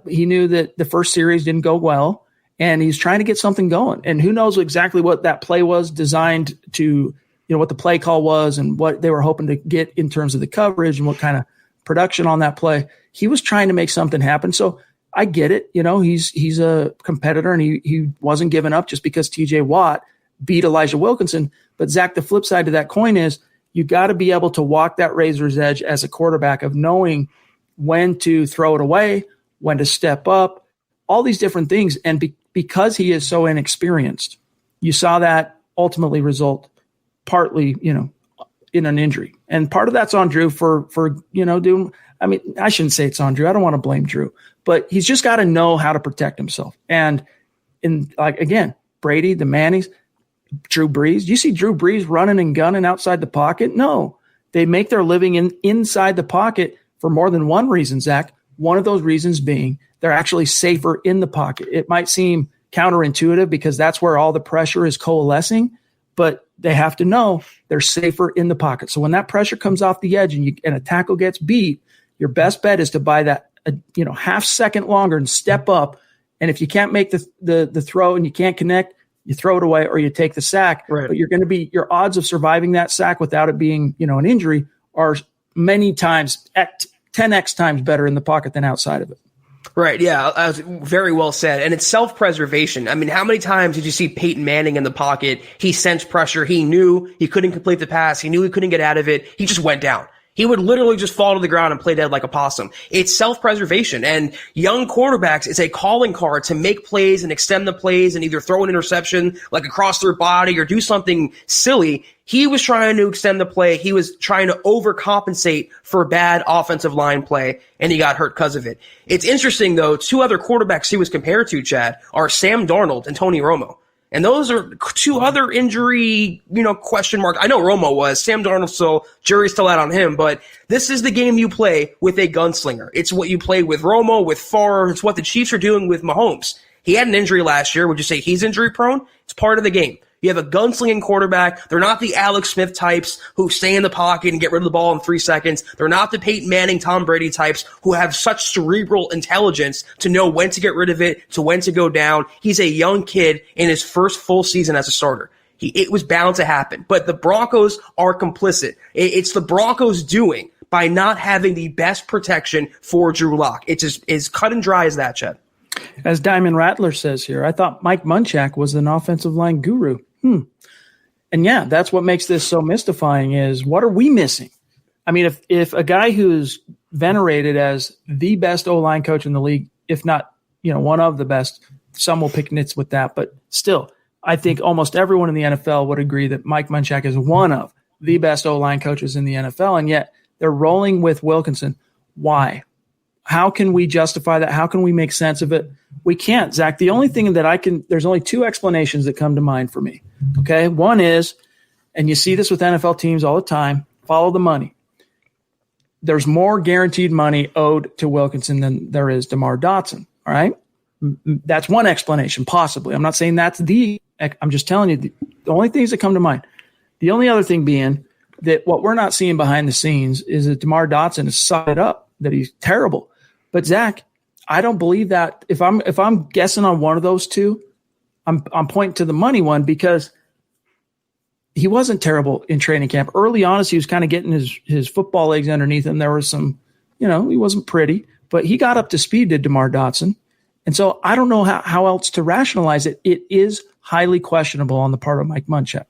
He knew that the first series didn't go well, and he's trying to get something going. And who knows exactly what that play was designed to, what the play call was and what they were hoping to get in terms of the coverage and what kind of production on that play. He was trying to make something happen. So I get it. He's a competitor, and he wasn't giving up just because TJ Watt beat Elijah Wilkinson. But Zach, the flip side to that coin is you got to be able to walk that razor's edge as a quarterback of knowing when to throw it away, when to step up, all these different things. And because he is so inexperienced, you saw that ultimately result partly, in an injury. And part of that's on Drew for doing, I shouldn't say it's on Drew. I don't want to blame Drew, but he's just got to know how to protect himself. And again, Brady, the Mannings, Drew Brees. Do you see Drew Brees running and gunning outside the pocket? No, they make their living inside the pocket for more than one reason, Zach. One of those reasons being they're actually safer in the pocket. It might seem counterintuitive because that's where all the pressure is coalescing, but they have to know they're safer in the pocket. So when that pressure comes off the edge and a tackle gets beat, your best bet is to buy that half second longer and step up. And if you can't make the throw and you can't connect, you throw it away or you take the sack. Right. But your odds of surviving that sack without it being an injury are many times at 10x times better in the pocket than outside of it. Right, yeah, very well said. And it's self-preservation. How many times did you see Peyton Manning in the pocket? He sensed pressure. He knew he couldn't complete the pass. He knew he couldn't get out of it. He just went down. He would literally just fall to the ground and play dead like a possum. It's self-preservation. And young quarterbacks, it's a calling card to make plays and extend the plays and either throw an interception like across their body or do something silly. He was trying to extend the play. He was trying to overcompensate for bad offensive line play, and he got hurt because of it. It's interesting, though, two other quarterbacks he was compared to, Chad, are Sam Darnold and Tony Romo. And those are two other injury, question marks. I know Romo was. Sam Darnold, so jury's still out on him. But this is the game you play with a gunslinger. It's what you play with Romo, with Favre. It's what the Chiefs are doing with Mahomes. He had an injury last year. Would you say he's injury prone? It's part of the game. You have a gunslinging quarterback. They're not the Alex Smith types who stay in the pocket and get rid of the ball in 3 seconds. They're not the Peyton Manning, Tom Brady types who have such cerebral intelligence to know when to get rid of it, to when to go down. He's a young kid in his first full season as a starter. It was bound to happen. But the Broncos are complicit. It's the Broncos doing by not having the best protection for Drew Lock. It's as cut and dry as that, Chad. As Diamond Rattler says here, I thought Mike Munchak was an offensive line guru. And yeah, that's what makes this so mystifying is what are we missing? If a guy who's venerated as the best O-line coach in the league, if not, one of the best, some will pick nits with that, but still, I think almost everyone in the NFL would agree that Mike Munchak is one of the best O-line coaches in the NFL, and yet they're rolling with Wilkinson. Why? How can we justify that? How can we make sense of it? We can't, Zach. The only thing that there's only two explanations that come to mind for me. Okay. One is, and you see this with NFL teams all the time, follow the money. There's more guaranteed money owed to Wilkinson than there is DeMar Dotson. All right. That's one explanation, possibly. I'm not saying I'm just telling you the only things that come to mind. The only other thing being that what we're not seeing behind the scenes is that DeMar Dotson is sucked up, that he's terrible. But Zach, I don't believe that. If I'm guessing on one of those two, I'm pointing to the money one because he wasn't terrible in training camp. Early on, as he was kind of getting his football legs underneath him, there was some, he wasn't pretty, but he got up to speed to DeMar Dotson. And so I don't know how else to rationalize it. It is highly questionable on the part of Mike Munchak.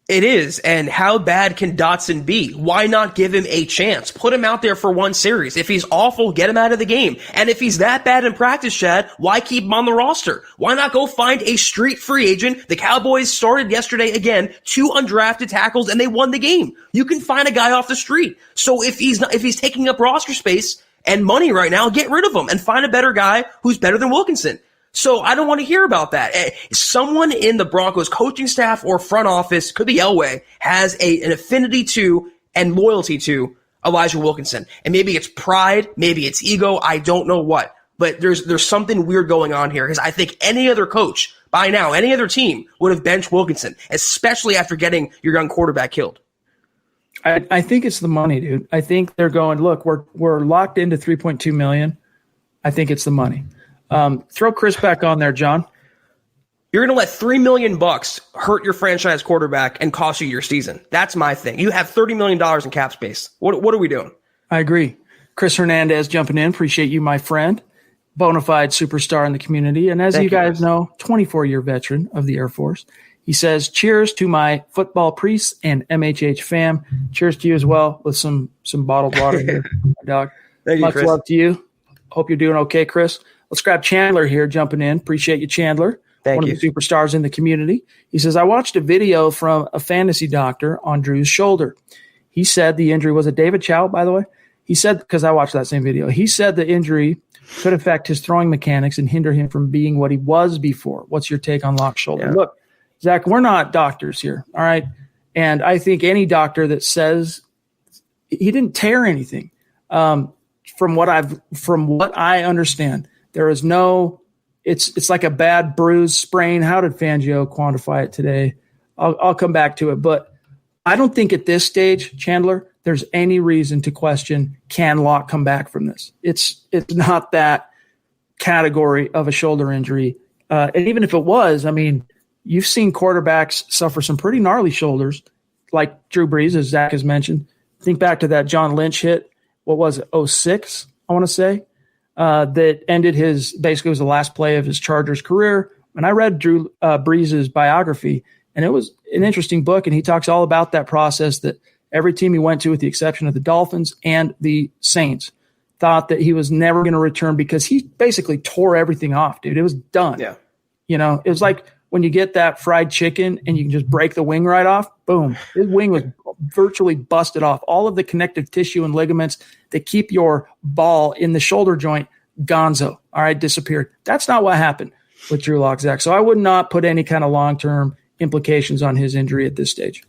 It is. And how bad can Dotson be? Why not give him a chance? Put him out there for one series. If he's awful, get him out of the game. And if he's that bad in practice, Chad, why keep him on the roster? Why not go find a street free agent? The Cowboys started yesterday again, 2 undrafted tackles, and they won the game. You can find a guy off the street. So if he's taking up roster space and money right now, get rid of him and find a better guy who's better than Wilkinson. So I don't want to hear about that. Someone in the Broncos coaching staff or front office, could be Elway, has an affinity to and loyalty to Elijah Wilkinson. And maybe it's pride, maybe it's ego, I don't know what. but there's something weird going on here because I think any other coach by now, any other team would have benched Wilkinson, especially after getting your young quarterback killed. I think it's the money, dude. I think they're going, look, we're locked into $3.2 million. I think it's the money. Throw Chris back on there, John. You're going to let $3 million hurt your franchise quarterback and cost you your season. That's my thing. You have $30 million in cap space. What are we doing? I agree. Chris Hernandez jumping in. Appreciate you, my friend. Bona fide superstar in the community. And as you guys know, 24-year veteran of the Air Force. He says, cheers to my football priests and MHH fam. Cheers to you as well with some bottled water here, dog. Thank you, Much Chris. love to you. Hope you're doing okay, Chris. Let's grab Chandler here jumping in. Appreciate you, Chandler. One of the superstars in the community. He says, I watched a video from a fantasy doctor on Drew's shoulder. He said the injury was a David Chow, by the way. He said, because I watched that same video, he said the injury could affect his throwing mechanics and hinder him from being what he was before. What's your take on Locke's shoulder? Yeah. Look, Zach, we're not doctors here, all right? And I think any doctor that says he didn't tear anything, from what I understand, there is no. It's like a bad bruise, sprain. How did Fangio quantify it today? I'll come back to it, but I don't think at this stage, Chandler, there's any reason to question, can Locke come back from this? It's not that category of a shoulder injury. And even if it was, I mean, you've seen quarterbacks suffer some pretty gnarly shoulders, like Drew Brees, as Zach has mentioned. Think back to that John Lynch hit. What was it, 06, I want to say, that ended basically was the last play of his Chargers career. And I read Drew Brees' biography, and it was an interesting book, and he talks all about that process that every team he went to, with the exception of the Dolphins and the Saints, thought that he was never going to return because he basically tore everything off, dude. It was done. Yeah. You know, it was like when you get that fried chicken and you can just break the wing right off, boom. His wing was virtually busted off. All of the connective tissue and ligaments that keep your ball in the shoulder joint, gonzo, all right, disappeared. That's not what happened with Drew Lock, Zach. So I would not put any kind of long-term implications on his injury at this stage.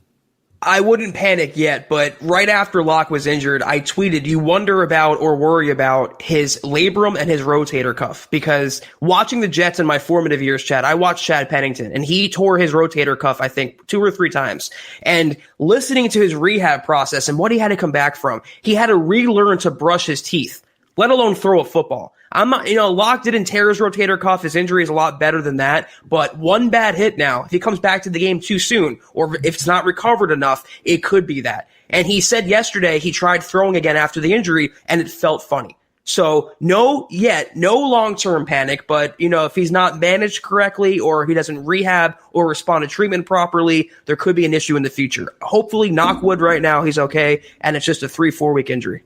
I wouldn't panic yet, but right after Locke was injured, I tweeted, you wonder about or worry about his labrum and his rotator cuff, because watching the Jets in my formative years, Chad, I watched Chad Pennington, and he tore his rotator cuff, I think, 2 or 3 times. And listening to his rehab process and what he had to come back from, he had to relearn to brush his teeth, let alone throw a football. I'm not, Locke didn't tear his rotator cuff. His injury is a lot better than that. But one bad hit now, if he comes back to the game too soon, or if it's not recovered enough, it could be that. And he said yesterday he tried throwing again after the injury, and it felt funny. So no long-term panic, but, if he's not managed correctly or he doesn't rehab or respond to treatment properly, there could be an issue in the future. Hopefully, knock wood right now, he's okay, and it's just a 3-4 week injury.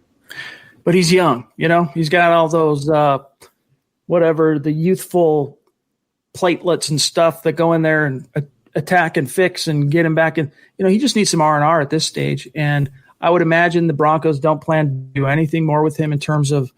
But he's young, he's got all those, the youthful platelets and stuff that go in there and attack and fix and get him back in. He just needs some R&R at this stage. And I would imagine the Broncos don't plan to do anything more with him in terms of,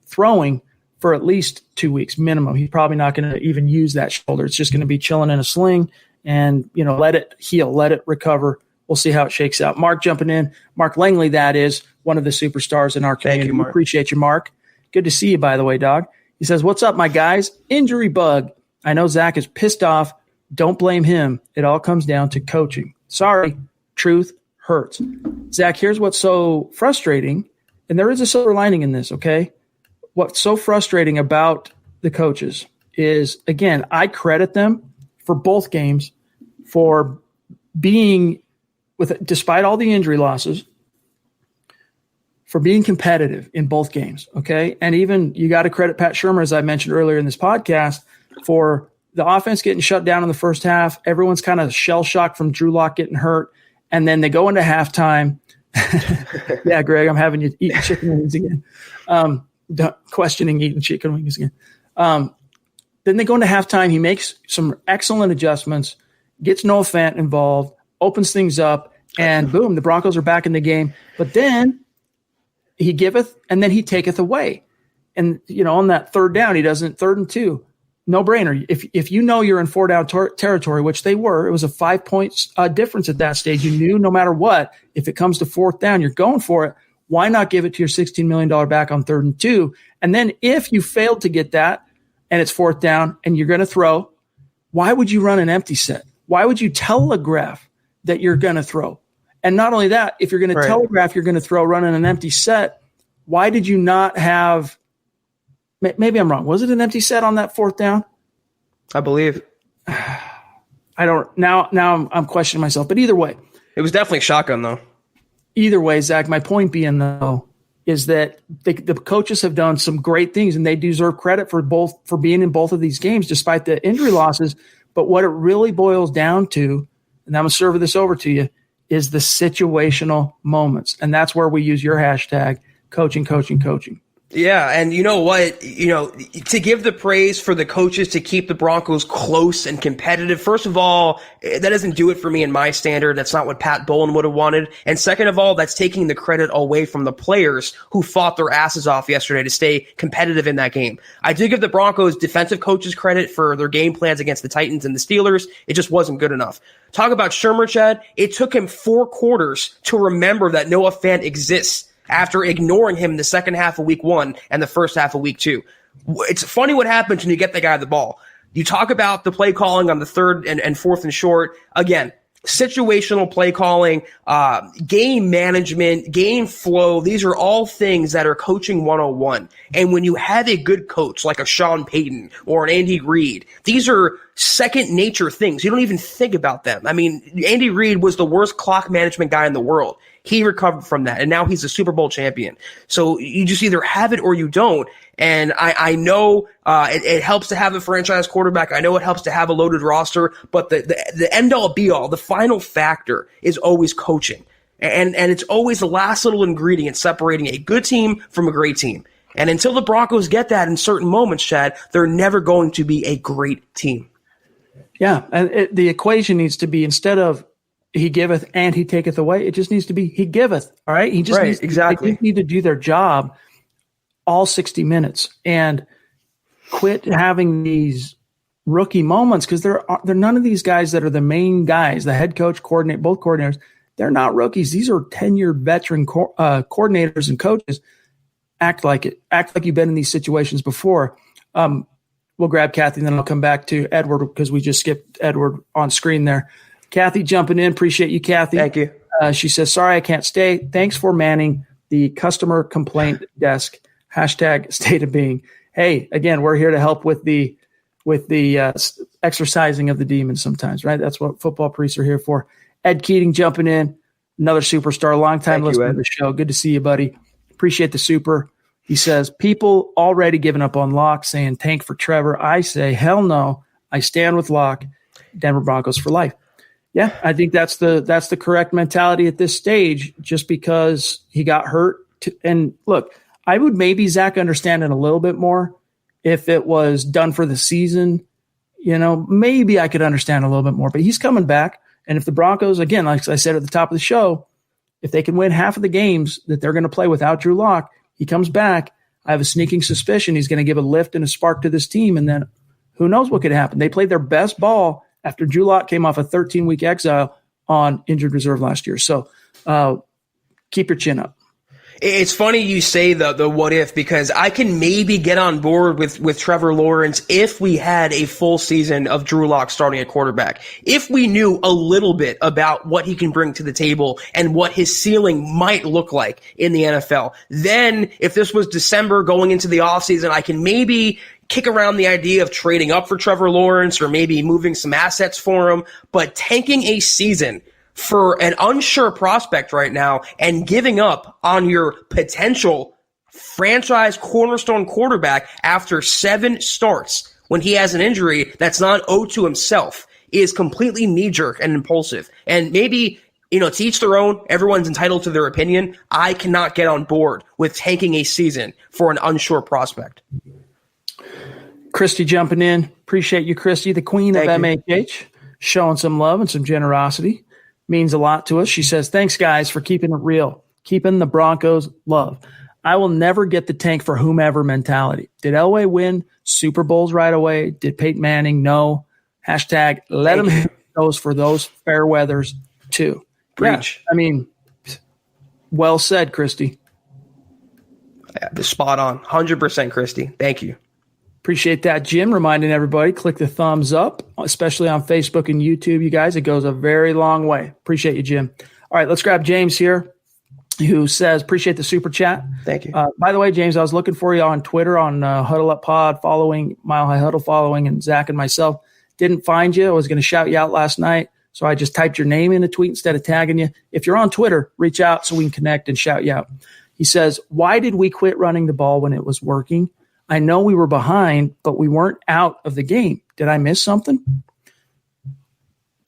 throwing for at least 2 weeks minimum. He's probably not going to even use that shoulder. It's just going to be chilling in a sling and, let it heal, let it recover. We'll see how it shakes out. Mark jumping in. Mark Langley, that is, one of the superstars in our community. Thank you, Mark. We appreciate you, Mark. Good to see you, by the way, dog. He says, what's up, my guys? Injury bug. I know Zach is pissed off. Don't blame him. It all comes down to coaching. Sorry, truth hurts. Zach, here's what's so frustrating, and there is a silver lining in this, okay? What's so frustrating about the coaches is, again, I credit them for both games for being – despite all the injury losses, for being competitive in both games, okay? And even you got to credit Pat Shurmur, as I mentioned earlier in this podcast, for the offense getting shut down in the first half. Everyone's kind of shell-shocked from Drew Lock getting hurt, and then they go into halftime. Yeah, Greg, I'm having you eating chicken wings again. Questioning eating chicken wings again. Then they go into halftime. He makes some excellent adjustments, gets Noah Fant involved, opens things up, and boom, the Broncos are back in the game. But then he giveth, and then he taketh away. And, on that third down, he doesn't, 3rd and 2, no brainer. If you're in 4-down territory, which they were, it was a 5 points difference at that stage. You knew no matter what, if it comes to 4th down, you're going for it. Why not give it to your $16 million back on 3rd and 2? And then if you failed to get that and it's fourth down and you're going to throw, why would you run an empty set? Why would you telegraph that you're going to throw? And not only that, if you're going to telegraph you're going to throw running an empty set, why did you not have – maybe I'm wrong. Was it an empty set on that fourth down? I believe. I don't – now I'm questioning myself. But either way. It was definitely shotgun, though. Either way, Zach, my point being, though, is that the coaches have done some great things, and they deserve credit for being in both of these games despite the injury losses. But what it really boils down to, and I'm going to serve this over to you, is the situational moments. And that's where we use your hashtag, coaching. Yeah, and you know what? To give the praise for the coaches to keep the Broncos close and competitive, first of all, that doesn't do it for me in my standard. That's not what Pat Bowlen would have wanted. And second of all, that's taking the credit away from the players who fought their asses off yesterday to stay competitive in that game. I do give the Broncos defensive coaches credit for their game plans against the Titans and the Steelers. It just wasn't good enough. Talk about Shermer, Chad. It took him 4 quarters to remember that Noah Fant exists, after ignoring him in the second half of week 1 and the first half of week 2. It's funny what happens when you get the guy the ball. You talk about the play calling on the third and fourth and short. Again, situational play calling, game management, game flow. These are all things that are coaching 101. And when you have a good coach like a Sean Payton or an Andy Reid, these are second nature things. You don't even think about them. I mean, Andy Reid was the worst clock management guy in the world. He recovered from that, and now he's a Super Bowl champion. So you just either have it or you don't. And I know it helps to have a franchise quarterback. I know it helps to have a loaded roster, but the end-all, be-all, the final factor is always coaching. And it's always the last little ingredient separating a good team from a great team. And until the Broncos get that in certain moments, Chad, they're never going to be a great team. Yeah, and the equation needs to be, instead of he giveth and he taketh away, it just needs to be he giveth. All right, he just needs exactly. They need to do their job all 60 minutes and quit having these rookie moments, because they're none of these guys that are the main guys, the head coach, coordinator, both coordinators. They're not rookies. These are tenured veteran coordinators and coaches. Act like it. Act like you've been in these situations before. We'll grab Kathy, and then I'll come back to Edward because we just skipped Edward on screen there. Kathy jumping in. Appreciate you, Kathy. Thank you. She says, sorry, I can't stay. Thanks for manning the customer complaint desk. Hashtag state of being. Hey, again, we're here to help with the exercising of the demons sometimes, right? That's what football priests are here for. Ed Keating jumping in. Another superstar, longtime listener to the show. Good to see you, buddy. Appreciate the super. He says, people already giving up on Locke, saying tank for Trevor. I say, hell no. I stand with Locke. Denver Broncos for life. Yeah, I think that's the correct mentality at this stage, just because he got hurt. And look, I would maybe, Zach, understand it a little bit more if it was done for the season. Maybe I could understand a little bit more. But he's coming back. And if the Broncos, again, like I said at the top of the show, if they can win half of the games that they're going to play without Drew Lock, he comes back. I have a sneaking suspicion he's going to give a lift and a spark to this team. And then who knows what could happen. They played their best ball after Drew Lock came off a 13-week exile on injured reserve last year. So keep your chin up. It's funny you say the what if, because I can maybe get on board with Trevor Lawrence if we had a full season of Drew Lock starting at quarterback. If we knew a little bit about what he can bring to the table and what his ceiling might look like in the NFL. Then if this was December going into the offseason, I can maybe kick around the idea of trading up for Trevor Lawrence or maybe moving some assets for him. But tanking a season for an unsure prospect right now and giving up on your potential franchise cornerstone quarterback after 7 starts when he has an injury that's not owed to himself is completely knee-jerk and impulsive. And maybe, to each their own, everyone's entitled to their opinion. I cannot get on board with tanking a season for an unsure prospect. Christy jumping in. Appreciate you, Christy, the queen of MHH, showing some love and some generosity. Means a lot to us. She says, thanks, guys, for keeping it real, keeping the Broncos love. I will never get the tank for whomever mentality. Did Elway win Super Bowls right away? Did Peyton Manning? No. Hashtag let him hit those for those fair weathers too. Preach. Yeah, well said, Christy. Yeah, spot on. 100%, Christy. Thank you. Appreciate that, Jim. Reminding everybody, click the thumbs up, especially on Facebook and YouTube, you guys. It goes a very long way. Appreciate you, Jim. All right, let's grab James here, who says, appreciate the super chat. Thank you. By the way, James, I was looking for you on Twitter on Huddle Up Pod, following Mile High Huddle, following, and Zach and myself. Didn't find you. I was going to shout you out last night, so I just typed your name in a tweet instead of tagging you. If you're on Twitter, reach out so we can connect and shout you out. He says, why did we quit running the ball when it was working? I know we were behind, but we weren't out of the game. Did I miss something?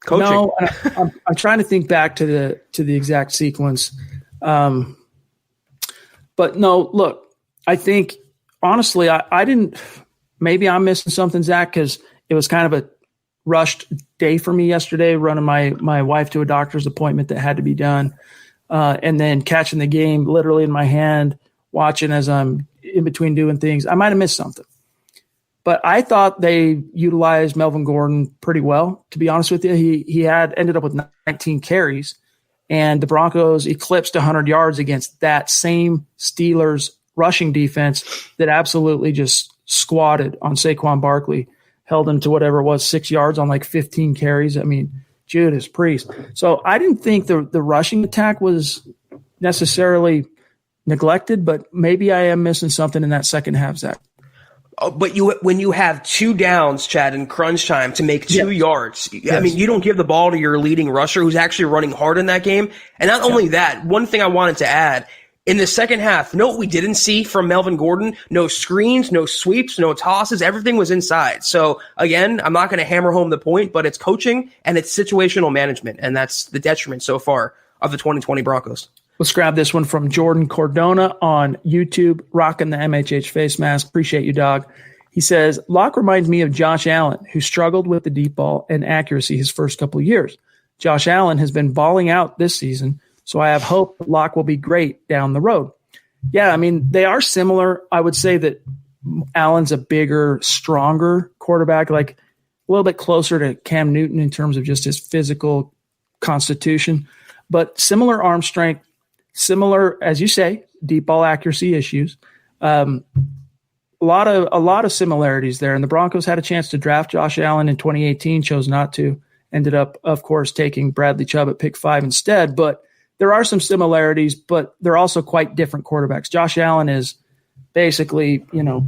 Coaching. No, I'm trying to think back to the exact sequence. But no, look, I think honestly, I didn't. Maybe I'm missing something, Zach, because it was kind of a rushed day for me yesterday, running my wife to a doctor's appointment that had to be done, and then catching the game literally in my hand, watching as I'm in between doing things. I might have missed something. But I thought they utilized Melvin Gordon pretty well, to be honest with you. He ended up with 19 carries, and the Broncos eclipsed 100 yards against that same Steelers rushing defense that absolutely just squatted on Saquon Barkley, held him to whatever it was, 6 yards on like 15 carries. I mean, Judas Priest. So I didn't think the rushing attack was necessarily neglected, but maybe I am missing something in that second half, Zach. Oh, but when you have 2 downs, Chad, in crunch time to make 2 yards, Yes. I mean, you don't give the ball to your leading rusher who's actually running hard in that game. And not only that, one thing I wanted to add, in the second half, note we didn't see from Melvin Gordon, no screens, no sweeps, no tosses, everything was inside. So again, I'm not going to hammer home the point, but it's coaching and it's situational management, and that's the detriment so far of the 2020 Broncos. Let's grab this one from Jordan Cordona on YouTube, rocking the MHH face mask. Appreciate you, dog. He says, Locke reminds me of Josh Allen, who struggled with the deep ball and accuracy his first couple of years. Josh Allen has been balling out this season, so I have hope that Locke will be great down the road. Yeah, I mean, they are similar. I would say that Allen's a bigger, stronger quarterback, like a little bit closer to Cam Newton in terms of just his physical constitution, but similar arm strength. Similar, as you say, deep ball accuracy issues. A lot of similarities there. And the Broncos had a chance to draft Josh Allen in 2018, chose not to. Ended up, of course, taking Bradley Chubb at pick 5 instead. But there are some similarities, but they're also quite different quarterbacks. Josh Allen is basically, the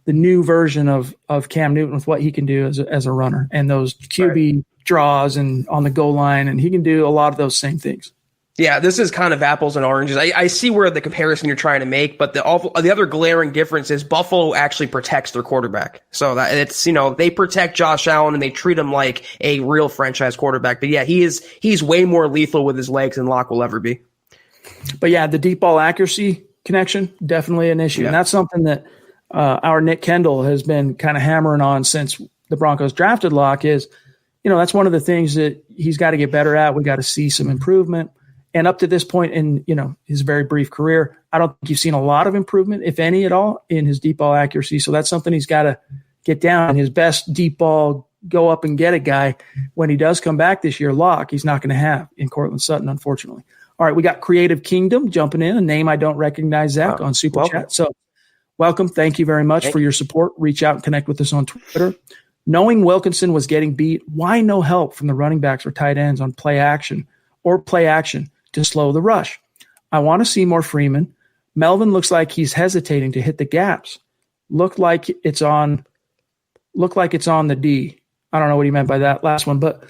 new version of Cam Newton with what he can do as a runner and those QB draws and on the goal line, and he can do a lot of those same things. Yeah, this is kind of apples and oranges. I see where the comparison you're trying to make, but the other glaring difference is Buffalo actually protects their quarterback. So that it's, they protect Josh Allen and they treat him like a real franchise quarterback. But yeah, he's way more lethal with his legs than Locke will ever be. But yeah, the deep ball accuracy connection, definitely an issue. Yeah. And that's something that our Nick Kendall has been kind of hammering on since the Broncos drafted Locke is, that's one of the things that he's got to get better at. We got to see some improvement. And up to this point in, his very brief career, I don't think you've seen a lot of improvement, if any at all, in his deep ball accuracy. So that's something he's got to get down. His best deep ball, go up and get it guy, when he does come back this year, Locke, he's not going to have in Courtland Sutton, unfortunately. All right, we got Creative Kingdom jumping in, a name I don't recognize, Zach, on Super Chat. So welcome. Thank you very much for your support. Reach out and connect with us on Twitter. Knowing Wilkinson was getting beat, why no help from the running backs or tight ends on play action to slow the rush? I want to see more Freeman. Melvin looks like he's hesitating to hit the gaps. Look like it's on the D. I don't know what he meant by that last one, but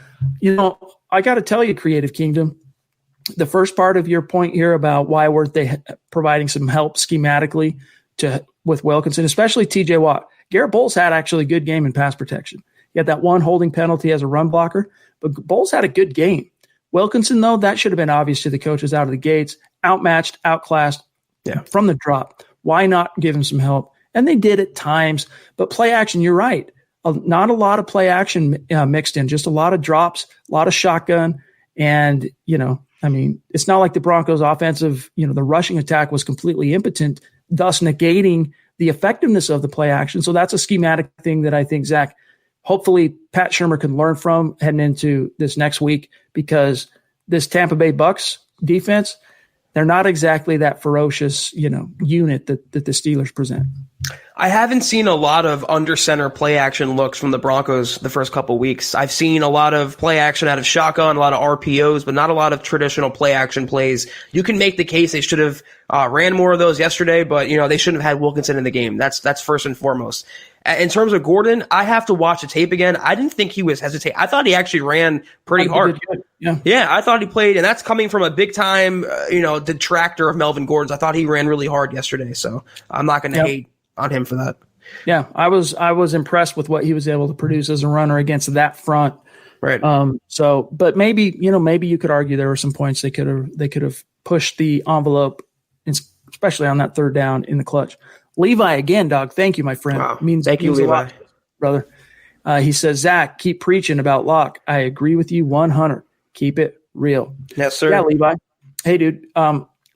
I got to tell you, Creative Kingdom, the first part of your point here about why weren't they providing some help schematically with Wilkinson, especially TJ Watt. Garrett Bowles had actually a good game in pass protection. He had that one holding penalty as a run blocker, but Bowles had a good game. Wilkinson, though, that should have been obvious to the coaches out of the gates. Outmatched, outclassed from the drop. Why not give him some help? And they did at times. But play action, you're right. Not a lot of play action mixed in, just a lot of drops, a lot of shotgun. And, it's not like the Broncos' offensive, the rushing attack was completely impotent, thus negating the effectiveness of the play action. So that's a schematic thing that I think, Zach, hopefully Pat Shurmur can learn from heading into this next week, because this Tampa Bay Bucks defense, they're not exactly that ferocious, unit that the Steelers present. I haven't seen a lot of under center play action looks from the Broncos the first couple weeks. I've seen a lot of play action out of shotgun, a lot of RPOs, but not a lot of traditional play action plays. You can make the case they should have ran more of those yesterday, but they shouldn't have had Wilkinson in the game. That's first and foremost. In terms of Gordon, I have to watch the tape again. I didn't think he was hesitating. I thought he actually ran pretty hard. Yeah, I thought he played, and that's coming from a big time, detractor of Melvin Gordon's. I thought he ran really hard yesterday, so I'm not going to hate on him for that. Yeah, I was impressed with what he was able to produce as a runner against that front. Right. But maybe you could argue there were some points they could have pushed the envelope, especially on that third down in the clutch. Levi again, dog. Thank you, my friend. Wow. Means Thank you, a Levi. lot, brother. He says, Zach, keep preaching about Locke. I agree with you 100. Keep it real. Yes, sir. Yeah, Levi. Hey, dude.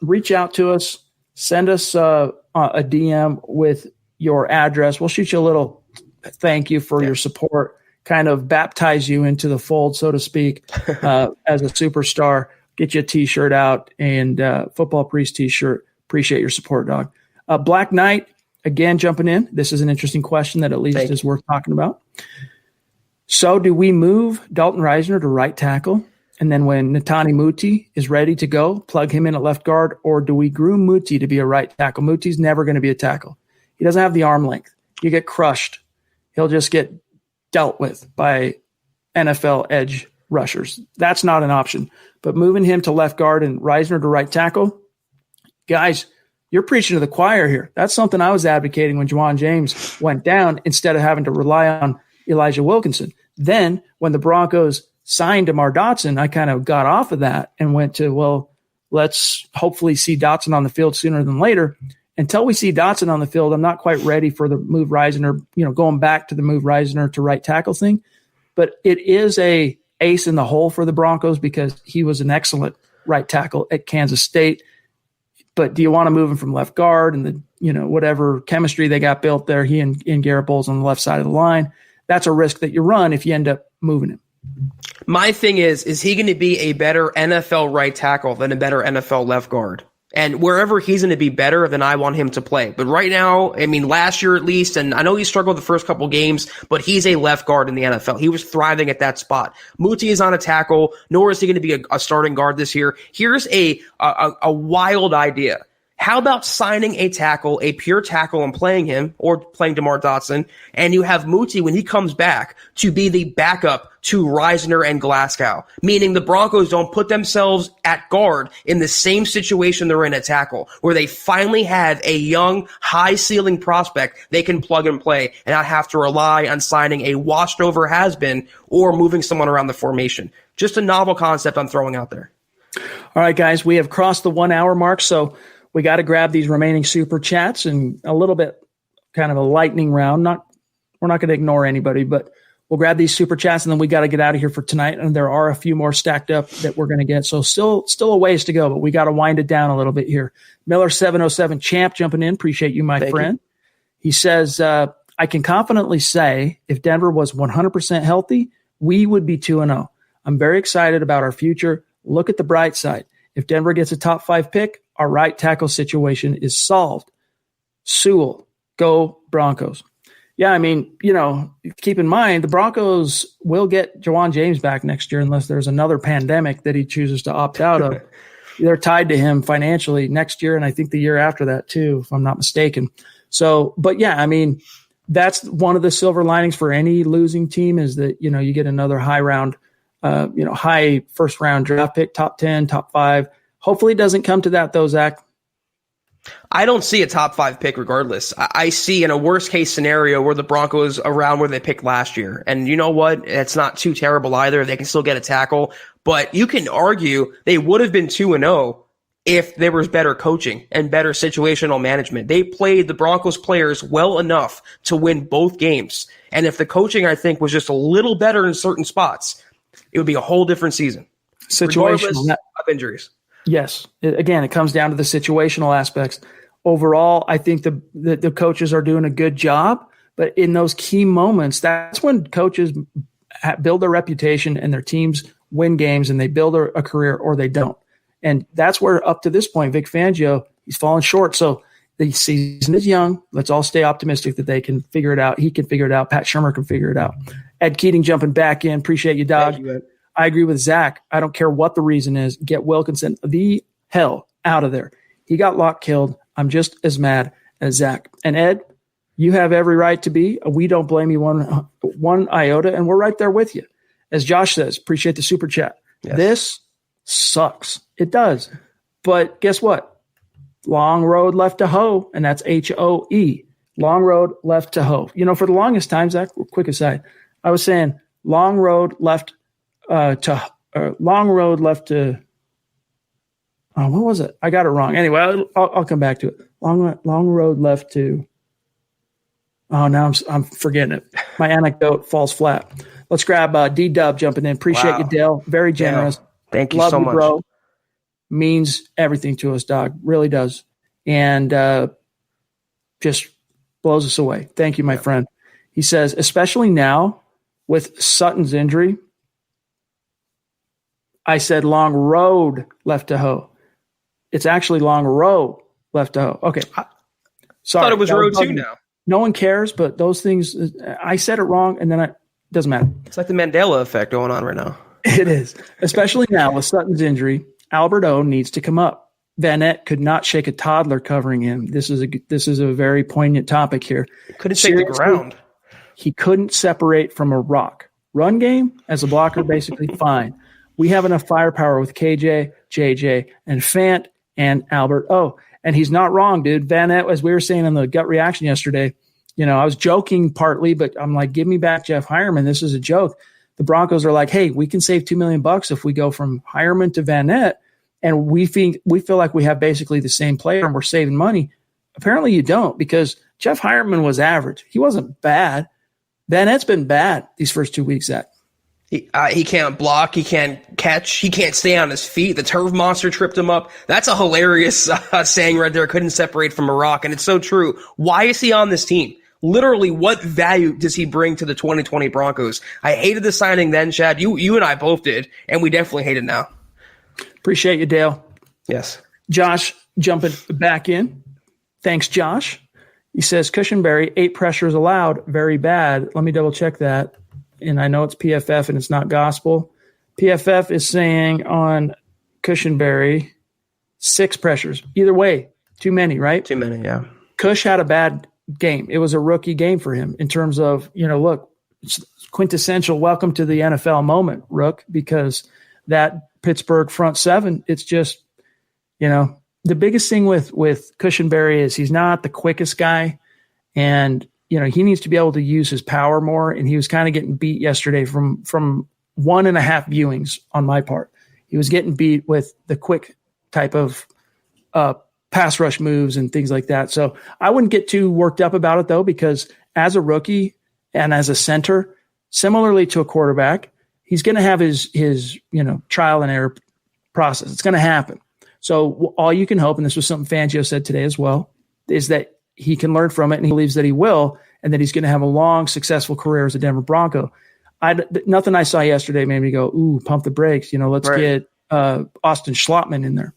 Reach out to us. Send us a DM with your address. We'll shoot you a little thank you for your support. Kind of baptize you into the fold, so to speak, as a superstar. Get you a T-shirt out and Football Priest T-shirt. Appreciate your support, dog. Black Knight, again, jumping in. This is an interesting question that at least is worth talking about. So do we move Dalton Reisner to right tackle? And then when Netani Muti is ready to go, plug him in at left guard? Or do we groom Muti to be a right tackle? Muti's never going to be a tackle. He doesn't have the arm length. You get crushed. He'll just get dealt with by NFL edge rushers. That's not an option. But moving him to left guard and Reisner to right tackle, guys, you're preaching to the choir here. That's something I was advocating when Juwan James went down instead of having to rely on Elijah Wilkinson. Then when the Broncos signed DeMar Dotson, I kind of got off of that and went to, well, let's hopefully see Dotson on the field sooner than later. Until we see Dotson on the field, I'm not quite ready for the move Reisner, going back to the move Reisner to right tackle thing. But it is a ace in the hole for the Broncos because he was an excellent right tackle at Kansas State. But do you want to move him from left guard and the, whatever chemistry they got built there, he and Garrett Bowles on the left side of the line? That's a risk that you run if you end up moving him. My thing is he going to be a better NFL right tackle than a better NFL left guard? And wherever he's going to be better, then I want him to play. But right now, last year at least, and I know he struggled the first couple games, but he's a left guard in the NFL. He was thriving at that spot. Muti is on a tackle, nor is he going to be a starting guard this year. Here's a wild idea. How about signing a tackle, a pure tackle, and playing him, or playing DeMar Dotson, and you have Muti, when he comes back, to be the backup to Reisner and Glasgow, meaning the Broncos don't put themselves at guard in the same situation they're in at tackle, where they finally have a young, high-ceiling prospect they can plug and play and not have to rely on signing a washed-over has-been or moving someone around the formation. Just a novel concept I'm throwing out there. All right, guys, we have crossed the 1 hour mark, so we got to grab these remaining super chats and a little bit kind of a lightning round. We're not going to ignore anybody, but we'll grab these super chats and then we got to get out of here for tonight. And there are a few more stacked up that we're going to get. So still a ways to go, but we got to wind it down a little bit here. Miller 707 Champ jumping in. Appreciate you, my friend. He says, I can confidently say if Denver was 100% healthy, we would be 2-0. I'm very excited about our future. Look at the bright side. If Denver gets a top 5 pick, our right tackle situation is solved. Sewell, go Broncos. Yeah, keep in mind, the Broncos will get Juwan James back next year unless there's another pandemic that he chooses to opt out of. They're tied to him financially next year, and I think the year after that too, if I'm not mistaken. So, but yeah, that's one of the silver linings for any losing team is that, you get another high first round draft pick, top 10, top 5. Hopefully it doesn't come to that though, Zach. I don't see a top 5 pick regardless. I see in a worst case scenario where the Broncos around where they picked last year. And you know what? It's not too terrible either. They can still get a tackle, but you can argue they would have been 2-0 if there was better coaching and better situational management. They played the Broncos players well enough to win both games. And if the coaching, I think, was just a little better in certain spots, it would be a whole different season. Situational of injuries. Yes. It comes down to the situational aspects. Overall, I think the coaches are doing a good job, but in those key moments, that's when coaches build their reputation and their teams win games and they build a career or they don't. And that's where, up to this point, Vic Fangio, he's fallen short. So the season is young. Let's all stay optimistic that they can figure it out. He can figure it out. Pat Shurmur can figure it out. Ed Keating jumping back in. Appreciate you, dog. Thank you, Ed. I agree with Zach. I don't care what the reason is. Get Wilkinson the hell out of there. He got Locke killed. I'm just as mad as Zach. And Ed, you have every right to be. We don't blame you one iota, and we're right there with you. As Josh says, appreciate the super chat. Yes. This sucks. It does. But guess what? Long road left to hoe, and that's HOE. Long road left to hoe. For the longest time, Zach, quick aside, I was saying long road left to what was it? I got it wrong. Anyway, I'll come back to it. Long road left to. Oh, now I'm forgetting it. My anecdote falls flat. Let's grab D-Dub jumping in. Appreciate you, Dale. Very generous. Dale, thank you Love so you, much. bro. Means everything to us, dog. Really does. And just blows us away. Thank you, my friend. He says, especially now with Sutton's injury, I said long road left to hoe. It's actually long row left to hoe. Okay. Sorry. I thought it was row 2 now. No one cares, but those things, I said it wrong, and then it doesn't matter. It's like the Mandela effect going on right now. It is. Especially now with Sutton's injury, Albert O needs to come up. Van Nett could not shake a toddler covering him. This is a very poignant topic here. Couldn't shake the ground. He couldn't separate from a rock. Run game, as a blocker, basically fine. We have enough firepower with KJ, JJ, and Fant and Albert O. And he's not wrong, dude. Van Nett, as we were saying in the gut reaction yesterday, I was joking partly, but I'm like, give me back Jeff Hireman. This is a joke. The Broncos are like, hey, we can save $2 million if we go from Hireman to Van Nett, and we feel like we have basically the same player and we're saving money. Apparently you don't, because Jeff Hireman was average. He wasn't bad. Van Nett's been bad these first 2 weeks, Zach. He can't block. He can't catch. He can't stay on his feet. The turf monster tripped him up. That's a hilarious saying right there. Couldn't separate from a rock. And it's so true. Why is he on this team? Literally, what value does he bring to the 2020 Broncos? I hated the signing then, Chad. You and I both did, and we definitely hate it now. Appreciate you, Dale. Yes. Josh jumping back in. Thanks, Josh. He says, Cushenberry, 8 pressures allowed. Very bad. Let me double check that. And I know it's PFF and it's not gospel. PFF is saying on Cushenberry, 6 pressures. Either way, too many, right? Too many, yeah. Cush had a bad game. It was a rookie game for him in terms of, look, it's quintessential welcome to the NFL moment, Rook, because that Pittsburgh front 7, it's just, the biggest thing with Cushenberry is he's not the quickest guy, and he needs to be able to use his power more, and he was kind of getting beat yesterday from 1.5 viewings on my part. He was getting beat with the quick type of pass rush moves and things like that. So I wouldn't get too worked up about it, though, because as a rookie and as a center, similarly to a quarterback, he's going to have his trial and error process. It's going to happen. So all you can hope, and this was something Fangio said today as well, is that he can learn from it, and he believes that he will, and that he's going to have a long, successful career as a Denver Bronco. Nothing I saw yesterday made me go, ooh, pump the brakes. Let's get Austin Schlottman in there.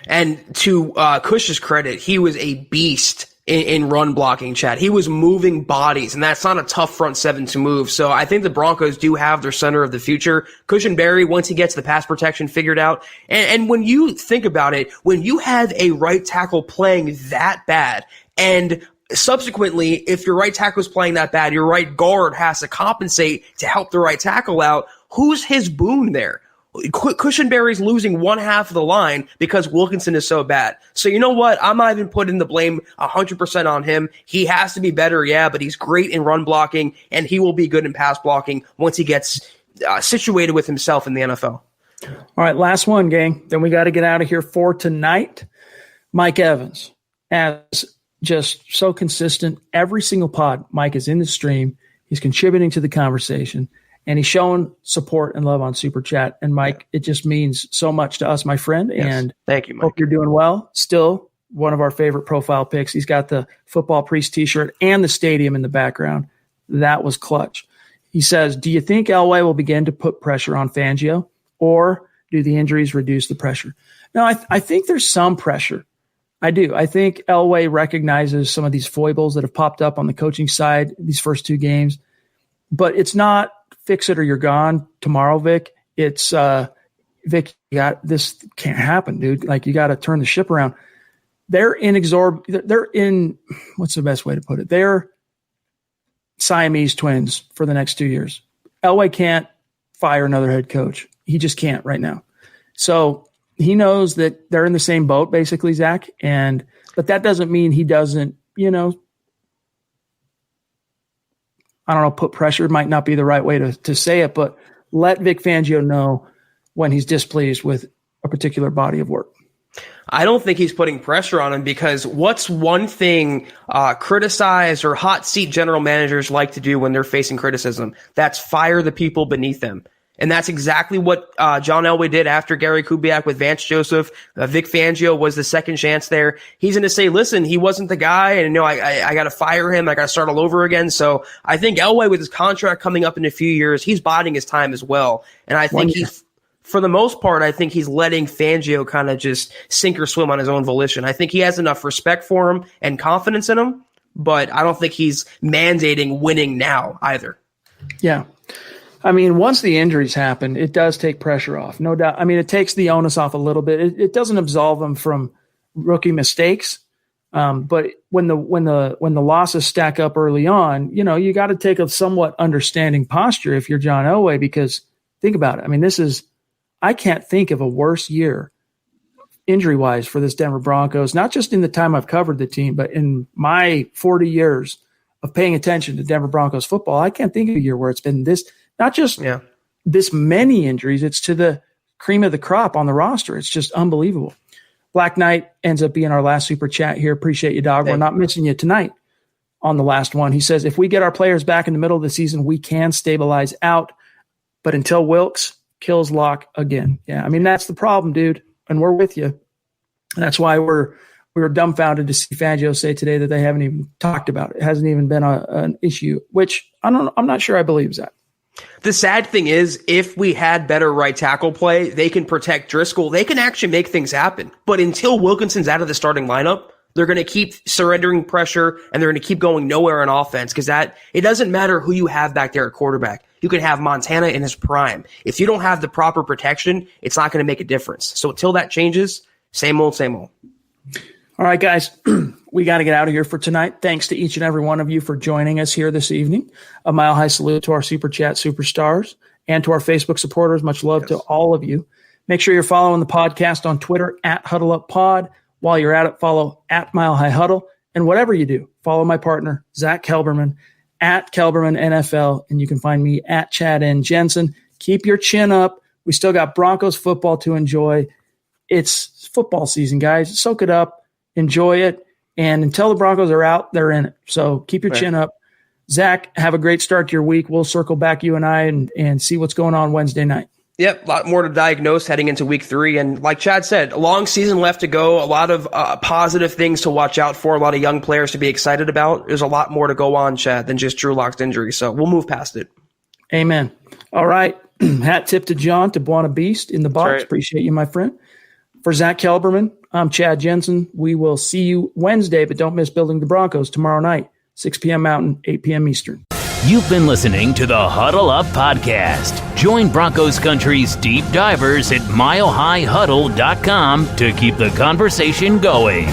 And to Cush's credit, he was a beast in run blocking, Chad. He was moving bodies, and that's not a tough front 7 to move. So I think the Broncos do have their center of the future. Cushenberry, once he gets the pass protection figured out. And when you think about it, when you have a right tackle playing that bad, and subsequently, if your right tackle is playing that bad, your right guard has to compensate to help the right tackle out, who's his boon there? Cushenberry's losing one half of the line because Wilkinson is so bad. So you know what? I'm not even putting the blame 100% on him. He has to be better, yeah, but he's great in run blocking, and he will be good in pass blocking once he gets situated with himself in the NFL. All right, last one, gang. Then we got to get out of here for tonight. Mike Evans, as just so consistent. Every single pod, Mike is in the stream. He's contributing to the conversation. And he's showing support and love on Super Chat. And, Mike, it just means so much to us, my friend. Yes. And thank you, Mike. Hope you're doing well. Still one of our favorite profile picks. He's got the Football Priest t-shirt and the stadium in the background. That was clutch. He says, do you think Elway will begin to put pressure on Fangio? Or Do the injuries reduce the pressure? No, I think there's some pressure. I do. I think Elway recognizes some of these foibles that have popped up on the coaching side these first 2 games, but it's not fix it or you're gone tomorrow, Vic. It's Vic, this can't happen, dude. Like, you got to turn the ship around. They're what's the best way to put it? They're Siamese twins for the next 2 years. Elway can't fire another head coach. He just can't right now. So he knows that they're in the same boat, basically, Zach. But that doesn't mean he doesn't, put pressure might not be the right way to say it, but let Vic Fangio know when he's displeased with a particular body of work. I don't think he's putting pressure on him, because what's one thing criticized or hot seat general managers like to do when they're facing criticism? That's fire the people beneath them. And that's exactly what John Elway did after Gary Kubiak with Vance Joseph. Vic Fangio was the second chance there. He's going to say, listen, he wasn't the guy, and I got to fire him. I got to start all over again. So I think Elway, with his contract coming up in a few years, he's biding his time as well. And I think for the most part, I think he's letting Fangio kind of just sink or swim on his own volition. I think he has enough respect for him and confidence in him, but I don't think he's mandating winning now either. Yeah. I mean, once the injuries happen, it does take pressure off, no doubt. I mean, it takes the onus off a little bit. It doesn't absolve them from rookie mistakes, but when the losses stack up early on, you got to take a somewhat understanding posture if you're John Elway, because think about it. I mean, I can't think of a worse year injury-wise for this Denver Broncos, not just in the time I've covered the team, but in my 40 years of paying attention to Denver Broncos football. I can't think of a year where it's been this. Not just this many injuries, it's to the cream of the crop on the roster. It's just unbelievable. Black Knight ends up being our last super chat here. Appreciate you, dog. We're not missing you tonight on the last one. He says, if we get our players back in the middle of the season, we can stabilize out. But until Wilkes kills Locke again. Yeah, I mean, that's the problem, dude. And we're with you. And that's why we were dumbfounded to see Fangio say today that they haven't even talked about it. It hasn't even been an issue, which I'm not sure I believe that. The sad thing is, if we had better right tackle play, they can protect Driscoll. They can actually make things happen. But until Wilkinson's out of the starting lineup, they're going to keep surrendering pressure, and they're going to keep going nowhere on offense, because it doesn't matter who you have back there at quarterback. You can have Montana in his prime. If you don't have the proper protection, it's not going to make a difference. So until that changes, same old, same old. All right, guys, we got to get out of here for tonight. Thanks to each and every one of you for joining us here this evening. A mile high salute to our Super Chat superstars and to our Facebook supporters. Much love to all of you. Make sure you're following the podcast on Twitter at HuddleUpPod. While you're at it, follow at Mile High Huddle. And whatever you do, follow my partner, Zack Kelberman, at Kelberman NFL. And you can find me at Chad N. Jensen. Keep your chin up. We still got Broncos football to enjoy. It's football season, guys. Soak it up. Enjoy it. And until the Broncos are out, they're in it. So keep your chin up. Zach, have a great start to your week. We'll circle back, you and I, and see what's going on Wednesday night. Yep, a lot more to diagnose heading into week 3. And like Chad said, a long season left to go, a lot of positive things to watch out for, a lot of young players to be excited about. There's a lot more to go on, Chad, than just Drew Lock's injury. So we'll move past it. Amen. All right. Hat tip to John, to Buona Beast in the box. Right. Appreciate you, my friend. For Zack Kelberman, I'm Chad Jensen. We will see you Wednesday, but don't miss Building the Broncos tomorrow night, 6 p.m. Mountain, 8 p.m. Eastern. You've been listening to the Huddle Up Podcast. Join Broncos Country's deep divers at milehighhuddle.com to keep the conversation going.